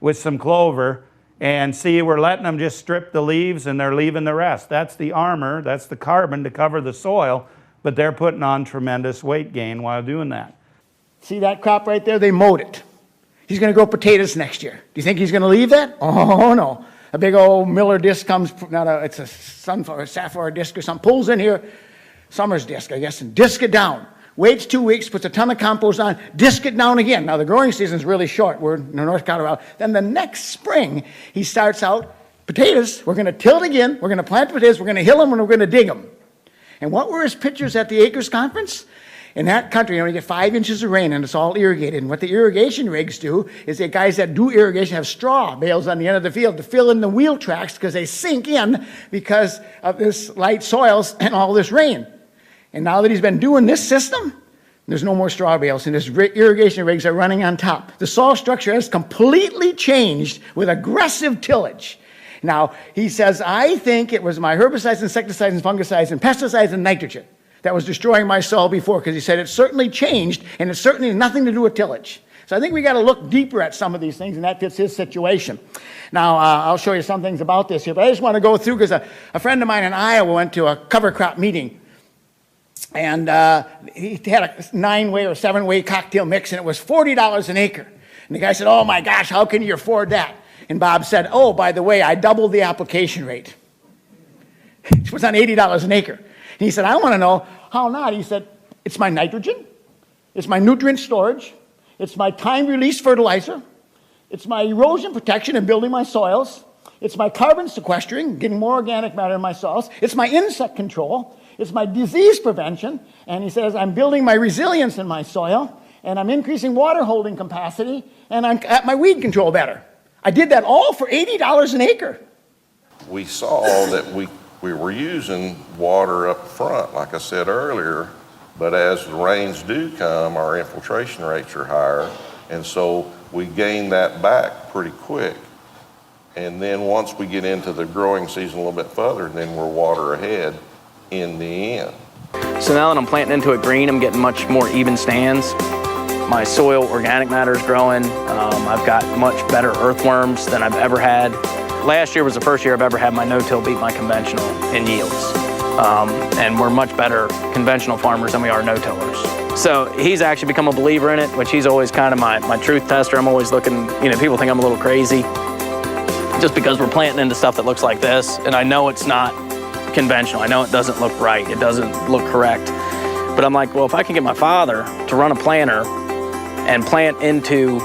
with some clover. And see, we're letting them just strip the leaves and they're leaving the rest. That's the armor, that's the carbon to cover the soil, but they're putting on tremendous weight gain while doing that. See that crop right there? They mowed it. He's going to grow potatoes next year. Do you think he's going to leave that? Oh, no. A big old Miller disc comes, it's a sunflower, sapphire disc or something, pulls in here, Summers disc, I guess, and disc it down. Waits 2 weeks, puts a ton of compost on, disc it down again. Now the growing season's really short. We're in North Colorado. Then the next spring, he starts out, potatoes, we're gonna till it again, we're gonna plant potatoes, we're gonna hill them, and we're gonna dig them. And what were his pictures at the Acres Conference? In that country, you only get 5 inches of rain and it's all irrigated. And what the irrigation rigs do is the guys that do irrigation have straw bales on the end of the field to fill in the wheel tracks because they sink in because of this light soils and all this rain. And now that he's been doing this system, there's no more straw bales and his irrigation rigs are running on top. The soil structure has completely changed with aggressive tillage. Now, he says, I think it was my herbicides, insecticides, and fungicides, and pesticides, and nitrogen that was destroying my soil before, because he said it certainly changed, and it certainly has nothing to do with tillage. So I think we got to look deeper at some of these things, and that fits his situation. Now, I'll show you some things about this here, but I just want to go through, because a friend of mine in Iowa went to a cover crop meeting, and he had a 9-way or 7-way cocktail mix, and it was $40 an acre. And the guy said, oh my gosh, how can you afford that? And Bob said, oh, by the way, I doubled the application rate. It was on $80 an acre. And he said, I want to know how not. He said, it's my nitrogen, it's my nutrient storage, it's my time-release fertilizer, it's my erosion protection and building my soils, it's my carbon sequestering, getting more organic matter in my soils, it's my insect control, it's my disease prevention, and he says, I'm building my resilience in my soil, and I'm increasing water holding capacity, and I'm at my weed control better. I did that all for $80 an acre. We saw that we were using water up front, like I said earlier, but as the rains do come, our infiltration rates are higher, and so we gain that back pretty quick. And then once we get into the growing season a little bit further, then we're water ahead in the end. So now that I'm planting into it green, I'm getting much more even stands. My soil organic matter is growing. I've got much better earthworms than I've ever had. Last year was the first year I've ever had my no-till beat my conventional in yields. And we're much better conventional farmers than we are no-tillers. So he's actually become a believer in it, which he's always kind of my truth tester. I'm always looking, people think I'm a little crazy just because we're planting into stuff that looks like this. And I know it's not conventional. I know it doesn't look right. It doesn't look correct. But I'm like, well, if I can get my father to run a planter and plant into,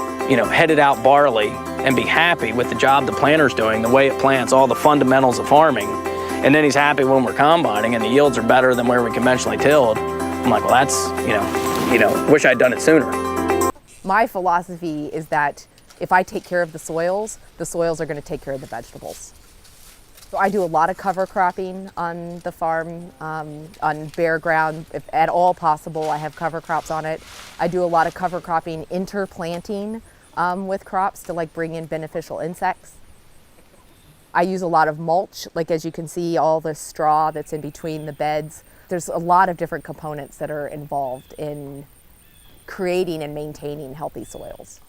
headed out barley and be happy with the job the planter's doing, the way it plants, all the fundamentals of farming, and then he's happy when we're combining and the yields are better than where we conventionally tilled, I'm like, well, that's, wish I'd done it sooner. My philosophy is that if I take care of the soils are going to take care of the vegetables. So I do a lot of cover cropping on the farm, on bare ground, if at all possible. I have cover crops on it. I do a lot of cover cropping, interplanting with crops to bring in beneficial insects. I use a lot of mulch, as you can see, all the straw that's in between the beds. There's a lot of different components that are involved in creating and maintaining healthy soils.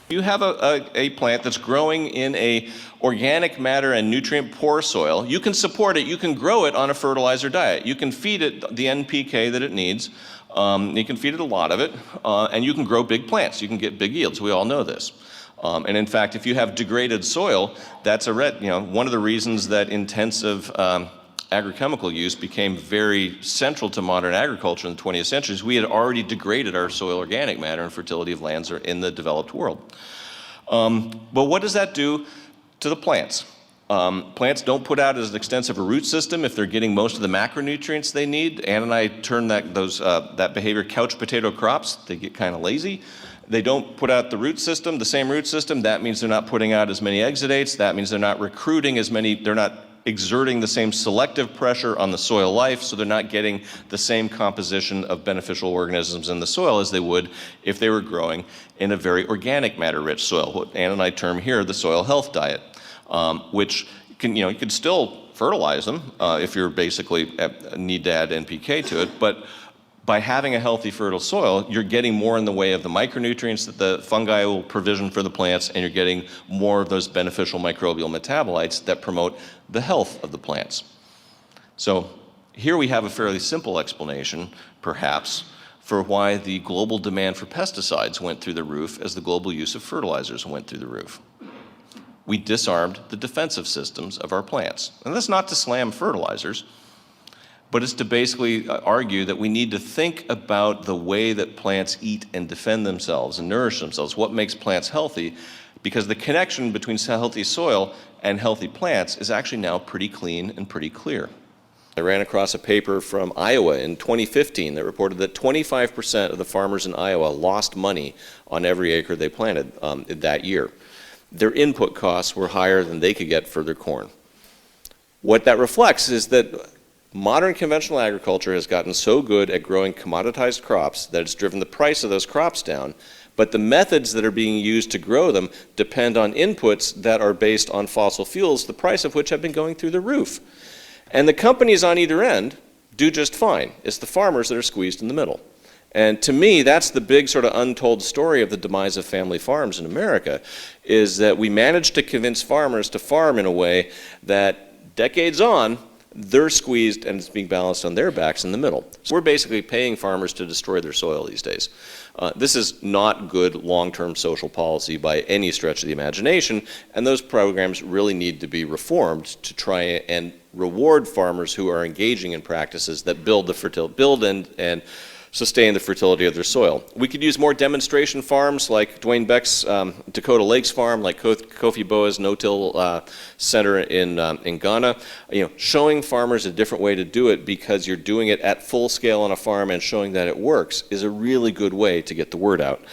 You have a plant that's growing in a organic matter and nutrient poor soil. You can support it, you can grow it on a fertilizer diet. You can feed it the NPK that it needs. You can feed it a lot of it, and you can grow big plants. You can get big yields. We all know this. And in fact, if you have degraded soil, that's one of the reasons that intensive agrochemical use became very central to modern agriculture in the 20th century. We had already degraded our soil organic matter and fertility of lands in the developed world. But what does that do to the plants? Plants don't put out as extensive a root system if they're getting most of the macronutrients they need. Ann and I turn that behavior couch potato crops. They get kind of lazy. They don't put out the same root system. That means they're not putting out as many exudates. That means they're not recruiting as many, they're not exerting the same selective pressure on the soil life, so they're not getting the same composition of beneficial organisms in the soil as they would if they were growing in a very organic matter-rich soil, what Ann and I term here the soil health diet, which you can still fertilize them if you're basically need to add NPK to it, but by having a healthy, fertile soil, you're getting more in the way of the micronutrients that the fungi will provision for the plants, and you're getting more of those beneficial microbial metabolites that promote the health of the plants. So here we have a fairly simple explanation, perhaps, for why the global demand for pesticides went through the roof as the global use of fertilizers went through the roof. we disarmed the defensive systems of our plants. And that's not to slam fertilizers, but it's to basically argue that we need to think about the way that plants eat and defend themselves and nourish themselves, what makes plants healthy, because the connection between healthy soil and healthy plants is actually now pretty clean and pretty clear. I ran across a paper from Iowa in 2015 that reported that 25% of the farmers in Iowa lost money on every acre they planted that year. Their input costs were higher than they could get for their corn. What that reflects is that modern conventional agriculture has gotten so good at growing commoditized crops that it's driven the price of those crops down, but the methods that are being used to grow them depend on inputs that are based on fossil fuels, the price of which have been going through the roof. And the companies on either end do just fine. It's the farmers that are squeezed in the middle. And to me, that's the big sort of untold story of the demise of family farms in America, is that we managed to convince farmers to farm in a way that decades on, they're squeezed and it's being balanced on their backs in the middle. So we're basically paying farmers to destroy their soil these days. This is not good long-term social policy by any stretch of the imagination, and those programs really need to be reformed to try and reward farmers who are engaging in practices that build and sustain the fertility of their soil. We could use more demonstration farms like Dwayne Beck's Dakota Lakes Farm, like Kofi Boa's no-till center in Ghana. Showing farmers a different way to do it because you're doing it at full scale on a farm and showing that it works is a really good way to get the word out.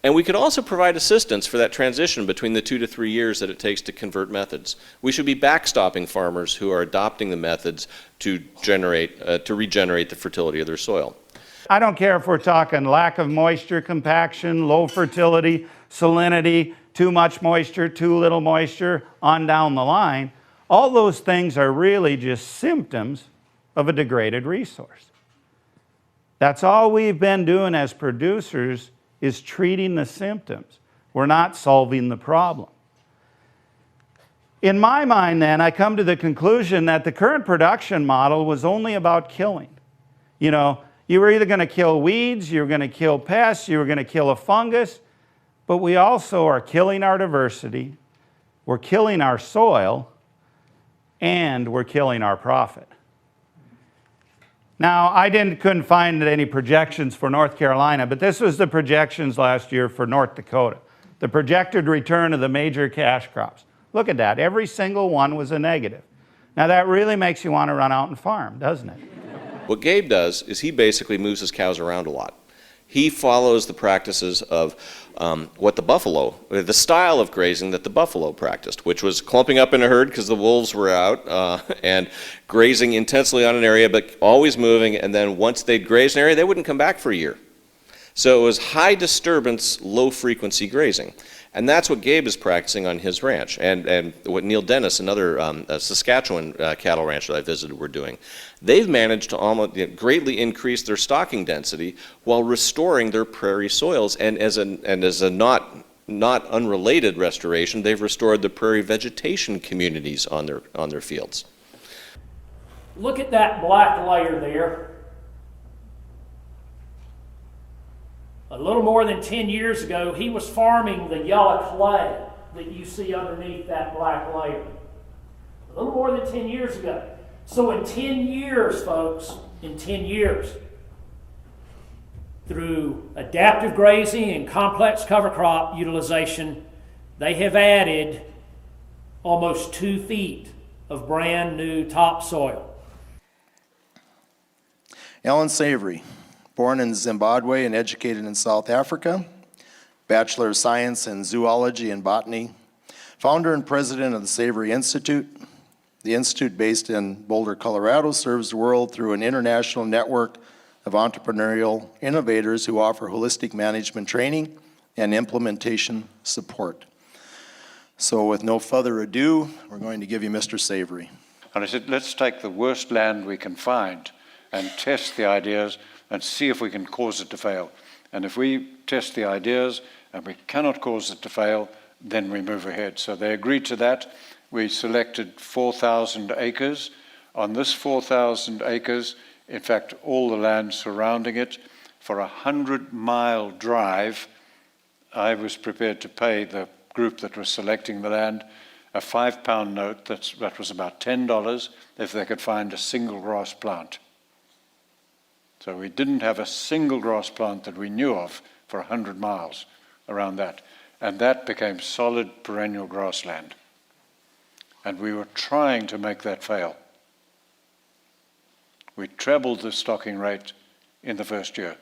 And we could also provide assistance for that transition between the 2 to 3 years that it takes to convert methods. We should be backstopping farmers who are adopting the methods to regenerate the fertility of their soil. I don't care if we're talking lack of moisture, compaction, low fertility, salinity, too much moisture, too little moisture, on down the line. All those things are really just symptoms of a degraded resource. That's all we've been doing as producers, is treating the symptoms. We're not solving the problem. In my mind then, I come to the conclusion that the current production model was only about killing. You were either going to kill weeds, you were going to kill pests, you were going to kill a fungus, but we also are killing our diversity, we're killing our soil, and we're killing our profit. Now, I couldn't find any projections for North Carolina, but this was the projections last year for North Dakota. The projected return of the major cash crops. Look at that, every single one was a negative. Now that really makes you want to run out and farm, doesn't it? What Gabe does is he basically moves his cows around a lot. He follows the practices of the style of grazing that the buffalo practiced, which was clumping up in a herd because the wolves were out and grazing intensely on an area, but always moving, and then once they'd grazed an area, they wouldn't come back for a year. So it was high disturbance, low frequency grazing. And that's what Gabe is practicing on his ranch, and what Neil Dennis, another Saskatchewan cattle ranch that I visited, were doing. They've managed to almost greatly increase their stocking density while restoring their prairie soils, and as a not unrelated restoration, they've restored the prairie vegetation communities on their fields. Look at that black layer there. A little more than 10 years ago, he was farming the yellow clay that you see underneath that black layer. A little more than 10 years ago. So in 10 years, folks, in 10 years, through adaptive grazing and complex cover crop utilization, they have added almost 2 feet of brand new topsoil. Allan Savory. Born in Zimbabwe and educated in South Africa, Bachelor of Science in Zoology and Botany, founder and president of the Savory Institute. The institute, based in Boulder, Colorado, serves the world through an international network of entrepreneurial innovators who offer holistic management training and implementation support. So with no further ado, we're going to give you Mr. Savory. And I said, let's take the worst land we can find and test the ideas and see if we can cause it to fail. And if we test the ideas and we cannot cause it to fail, then we move ahead. So they agreed to that. We selected 4,000 acres. On this 4,000 acres, in fact, all the land surrounding it, for a 100-mile drive, I was prepared to pay the group that was selecting the land a £5 note that was about $10 if they could find a single grass plant. So we didn't have a single grass plant that we knew of for 100 miles around that. And that became solid perennial grassland. And we were trying to make that fail. We trebled the stocking rate in the first year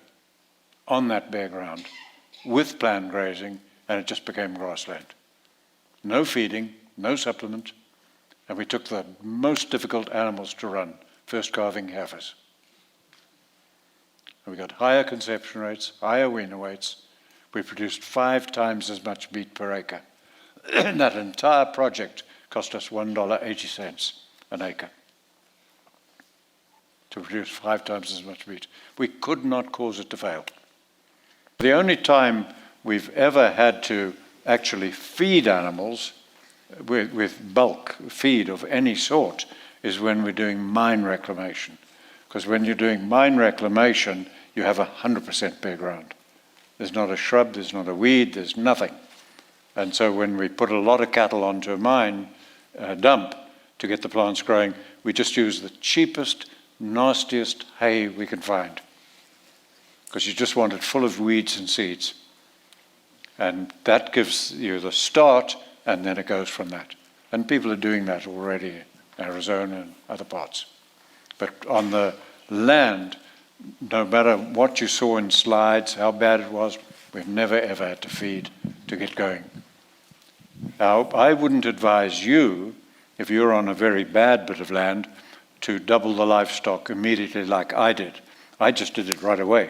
on that bare ground with planned grazing, and it just became grassland. No feeding, no supplement, and we took the most difficult animals to run, first calving heifers. And we got higher conception rates, higher weaner weights. We produced 5 times as much meat per acre. And that entire project cost us $1.80 an acre to produce 5 times as much meat. We could not cause it to fail. The only time we've ever had to actually feed animals with bulk feed of any sort is when we're doing mine reclamation. Because when you're doing mine reclamation, you have 100% bare ground. There's not a shrub, there's not a weed, there's nothing. And so when we put a lot of cattle onto a mine dump to get the plants growing, we just use the cheapest, nastiest hay we can find. Because you just want it full of weeds and seeds. And that gives you the start, and then it goes from that. And people are doing that already in Arizona and other parts. But on the land, no matter what you saw in slides, how bad it was, we've never ever had to feed to get going. Now, I wouldn't advise you, if you're on a very bad bit of land, to double the livestock immediately like I did. I just did it right away.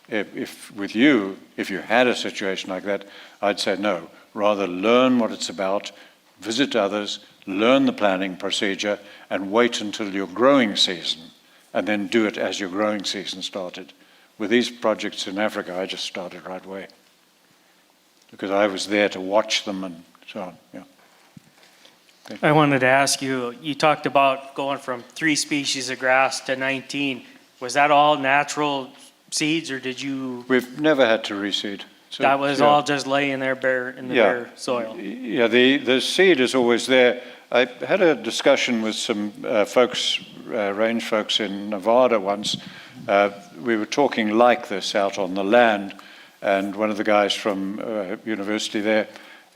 If you had a situation like that, I'd say no. Rather learn what it's about, visit others, learn the planning procedure, and wait until your growing season, and then do it as your growing season started. With these projects in Africa, I just started right away because I was there to watch them and so on. Yeah. I wanted to ask you, you talked about going from 3 species of grass to 19. Was that all natural seeds, or did you? We've never had to reseed. So, that was all just laying there bare in the bare soil. Yeah, the seed is always there. I had a discussion with some folks, range folks in Nevada once. We were talking like this out on the land, and one of the guys from university there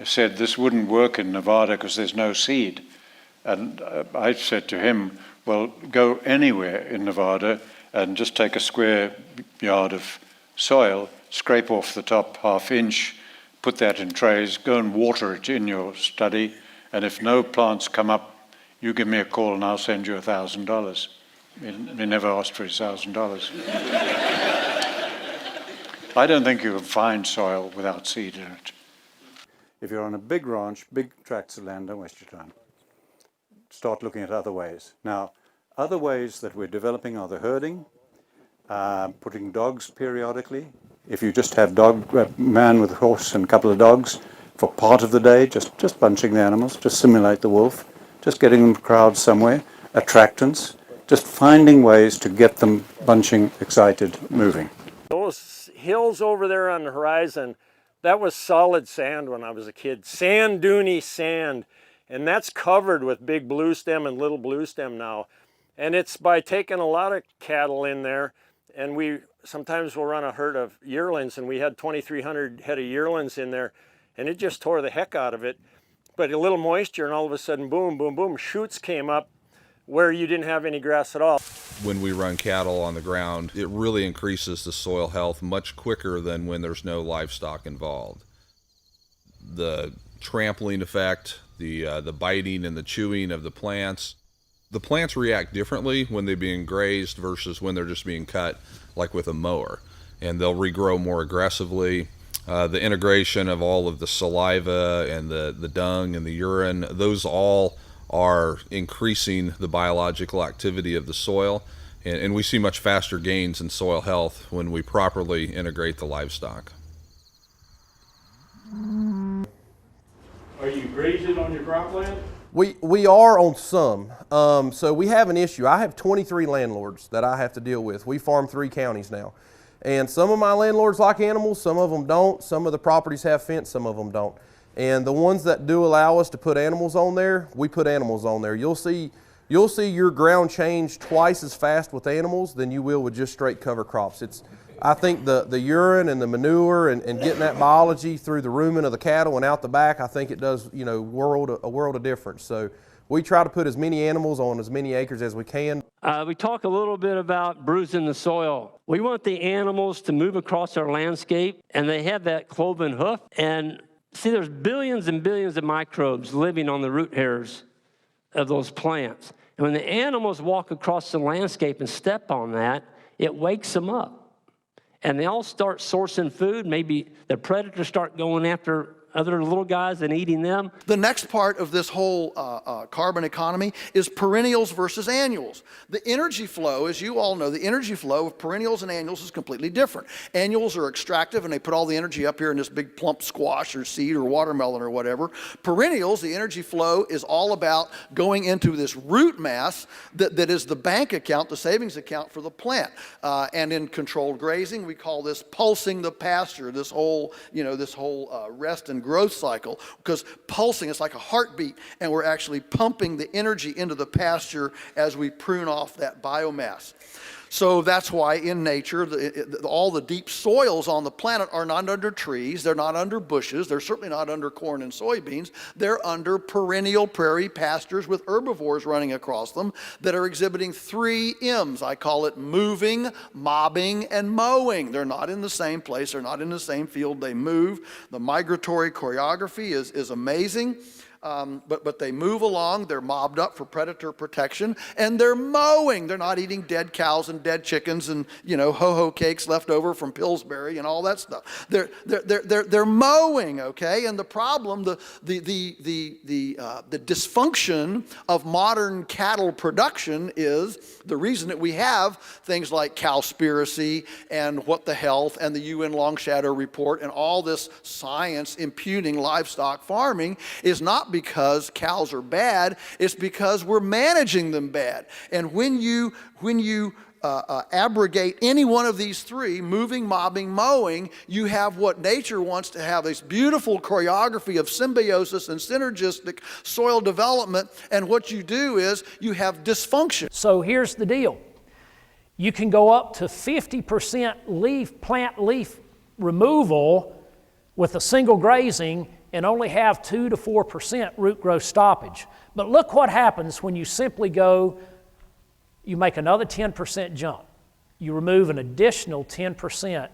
said this wouldn't work in Nevada because there's no seed. And I said to him, well, go anywhere in Nevada and just take a square yard of soil, scrape off the top half-inch, put that in trays, go and water it in your study, and if no plants come up, you give me a call and I'll send you $1,000. He never asked for his $1,000. I don't think you can find soil without seed in it. If you're on a big ranch, big tracts of land, don't waste your time. Start looking at other ways. Now, other ways that we're developing are the herding, putting dogs periodically. If you just have a man with a horse and a couple of dogs for part of the day, just bunching the animals, just simulate the wolf, just getting them crowd somewhere, attractants, just finding ways to get them bunching, excited, moving. Those hills over there on the horizon, that was solid sand when I was a kid. Sand, duny sand. And that's covered with big blue stem and little blue stem now. And it's by taking a lot of cattle in there, and we sometimes will run a herd of yearlings, and we had 2,300 head of yearlings in there, and it just tore the heck out of it. But a little moisture, and all of a sudden, boom, boom, boom, shoots came up where you didn't have any grass at all. When we run cattle on the ground, it really increases the soil health much quicker than when there's no livestock involved. The trampling effect, the biting and the chewing of the plants react differently when they're being grazed versus when they're just being cut, like with a mower. And they'll regrow more aggressively. The integration of all of the saliva and the dung and the urine, those all are increasing the biological activity of the soil, and we see much faster gains in soil health when we properly integrate the livestock. Are you grazing on your cropland? We are on some. So we have an issue. I have 23 landlords that I have to deal with. We farm 3 counties now. And some of my landlords like animals, some of them don't. Some of the properties have fence, some of them don't. And the ones that do allow us to put animals on there, we put animals on there. You'll see your ground change twice as fast with animals than you will with just straight cover crops. I think the urine and the manure and getting that biology through the rumen of the cattle and out the back, I think it does, you know, a world of difference. So we try to put as many animals on as many acres as we can. We talk a little bit about bruising the soil. We want the animals to move across our landscape, and they have that cloven hoof. And see, there's billions and billions of microbes living on the root hairs of those plants. And when the animals walk across the landscape and step on that, it wakes them up. And they all start sourcing food. Maybe the predators start going after other little guys and eating them. The next part of this whole carbon economy is perennials versus annuals. The energy flow, as you all know, the energy flow of perennials and annuals is completely different. Annuals are extractive and they put all the energy up here in this big plump squash or seed or watermelon or whatever. Perennials, the energy flow is all about going into this root mass that is the bank account, the savings account for the plant. And in controlled grazing, we call this pulsing the pasture, this whole rest and growth cycle, because pulsing is like a heartbeat, and we're actually pumping the energy into the pasture as we prune off that biomass. So that's why in nature, all the deep soils on the planet are not under trees, they're not under bushes, they're certainly not under corn and soybeans, they're under perennial prairie pastures with herbivores running across them that are exhibiting 3 M's. I call it moving, mobbing, and mowing. They're not in the same place, they're not in the same field, they move. The migratory choreography is amazing. But they move along, they're mobbed up for predator protection, and they're mowing. They're not eating dead cows and dead chickens and, ho-ho cakes left over from Pillsbury and all that stuff. They're mowing, okay? And the problem, the dysfunction of modern cattle production is the reason that we have things like cowspiracy and What the Health and the UN Long Shadow Report and all this science imputing livestock farming is not because cows are bad, it's because we're managing them bad. And when you abrogate any one of these 3, moving, mobbing, mowing, you have what nature wants to have, this beautiful choreography of symbiosis and synergistic soil development, and what you do is you have dysfunction. So here's the deal. You can go up to 50% plant leaf removal with a single grazing and only have 2 to 4% root growth stoppage. But look what happens when you simply go, you make another 10% jump. You remove an additional 10%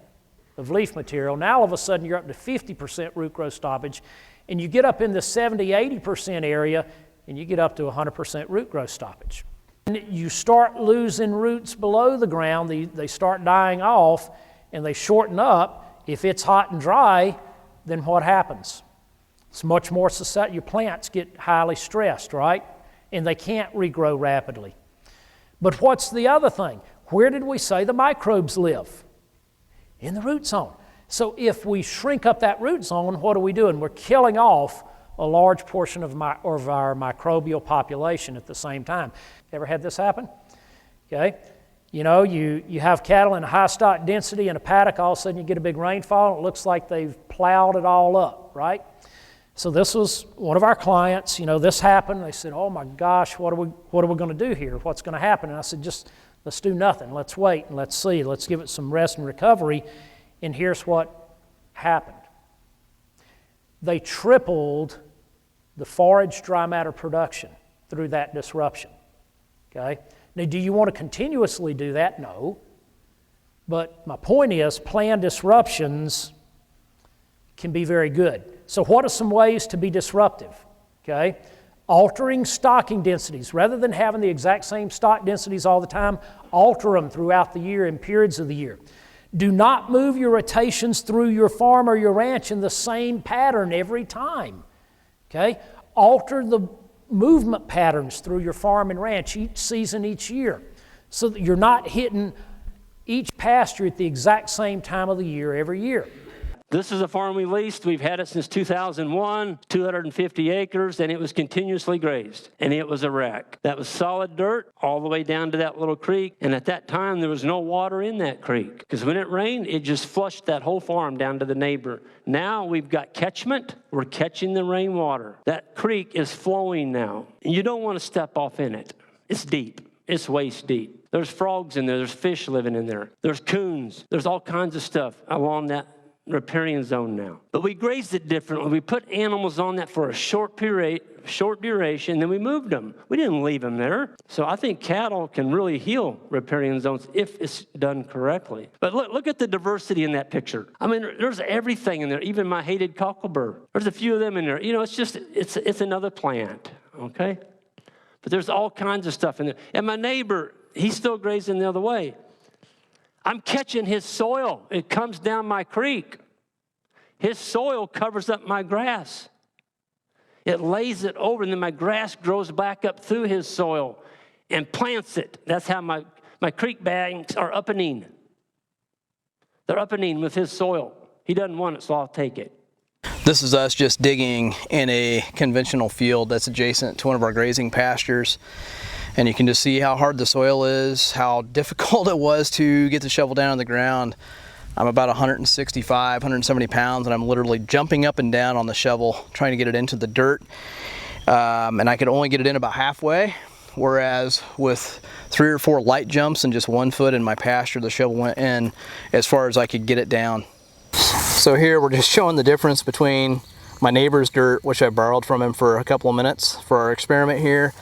of leaf material. Now all of a sudden you're up to 50% root growth stoppage, and you get up in the 70-80% area, and you get up to 100% root growth stoppage. And you start losing roots below the ground, they start dying off, and they shorten up. If it's hot and dry, then what happens? It's much more susceptible. Your plants get highly stressed, right? And they can't regrow rapidly. But what's the other thing? Where did we say the microbes live? In the root zone. So if we shrink up that root zone, what are we doing? We're killing off a large portion of our microbial population at the same time. Ever had this happen? Okay. You have cattle in a high stock density in a paddock, all of a sudden you get a big rainfall, and it looks like they've plowed it all up, right? So this was one of our clients, this happened. They said, oh my gosh, what are we going to do here? What's going to happen? And I said, just let's do nothing. Let's wait and let's see. Let's give it some rest and recovery. And here's what happened. They tripled the forage dry matter production through that disruption, okay? Now, do you want to continuously do that? No. But my point is, planned disruptions can be very good. So what are some ways to be disruptive? Okay? Altering stocking densities. Rather than having the exact same stock densities all the time, alter them throughout the year in periods of the year. Do not move your rotations through your farm or your ranch in the same pattern every time. Okay? Alter the movement patterns through your farm and ranch each season, each year, so that you're not hitting each pasture at the exact same time of the year every year. This is a farm we leased. We've had it since 2001, 250 acres, and it was continuously grazed. And it was a wreck. That was solid dirt all the way down to that little creek. And at that time, there was no water in that creek. Because when it rained, it just flushed that whole farm down to the neighbor. Now we've got catchment. We're catching the rainwater. That creek is flowing now. And you don't want to step off in it. It's deep. It's waist deep. There's frogs in there. There's fish living in there. There's coons. There's all kinds of stuff along that riparian zone now. But we grazed it differently. We put animals on that for a short duration, then we moved them. We didn't leave them there. So I think cattle can really heal riparian zones if it's done correctly. But look at the diversity in that picture. I mean, there's everything in there, even my hated cocklebur. There's a few of them in there. You know, it's another plant, okay? But there's all kinds of stuff in there. And my neighbor, he's still grazing the other way. I'm catching his soil. It comes down my creek. His soil covers up my grass. It lays it over, and then my grass grows back up through his soil and plants it. That's how my creek banks are uppening. They're uppening with his soil. He doesn't want it, so I'll take it. This is us just digging in a conventional field that's adjacent to one of our grazing pastures. And you can just see how hard the soil is, how difficult it was to get the shovel down on the ground. I'm about 165, 170 pounds, and I'm literally jumping up and down on the shovel, trying to get it into the dirt. And I could only get it in about halfway, whereas with 3 or 4 light jumps and just 1 foot in my pasture, the shovel went in as far as I could get it down. So here we're just showing the difference between my neighbor's dirt, which I borrowed from him for a couple of minutes for our experiment here.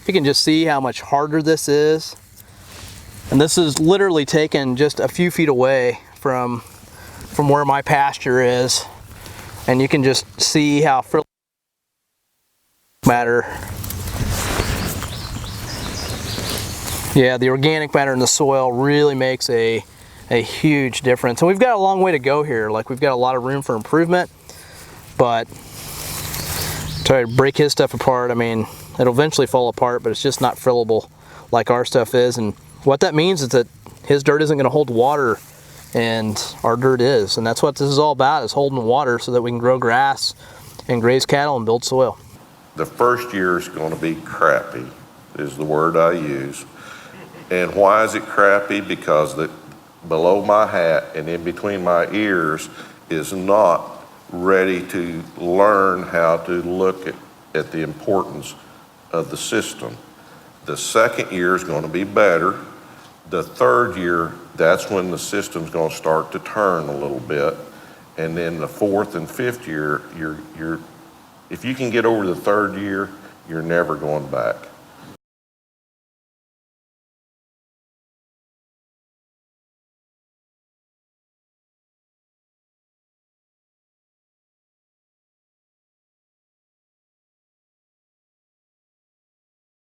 You can just see how much harder this is. And this is literally taken just a few feet away from where my pasture is. And you can just see how matter. Yeah, the organic matter in the soil really makes a huge difference. And we've got a long way to go here. Like, we've got a lot of room for improvement, but try to break his stuff apart. I mean, it'll eventually fall apart, but it's just not fillable like our stuff is. And what that means is that his dirt isn't going to hold water, and our dirt is. And that's what this is all about, is holding water so that we can grow grass and graze cattle and build soil. The first year is going to be crappy, is the word I use. And why is it crappy? Because below my hat and in between my ears is not ready to learn how to look at the importance of the system. The second year is going to be better. The third year, that's when the system's going to start to turn a little bit. And then the fourth and fifth year, if you can get over the third year, you're never going back.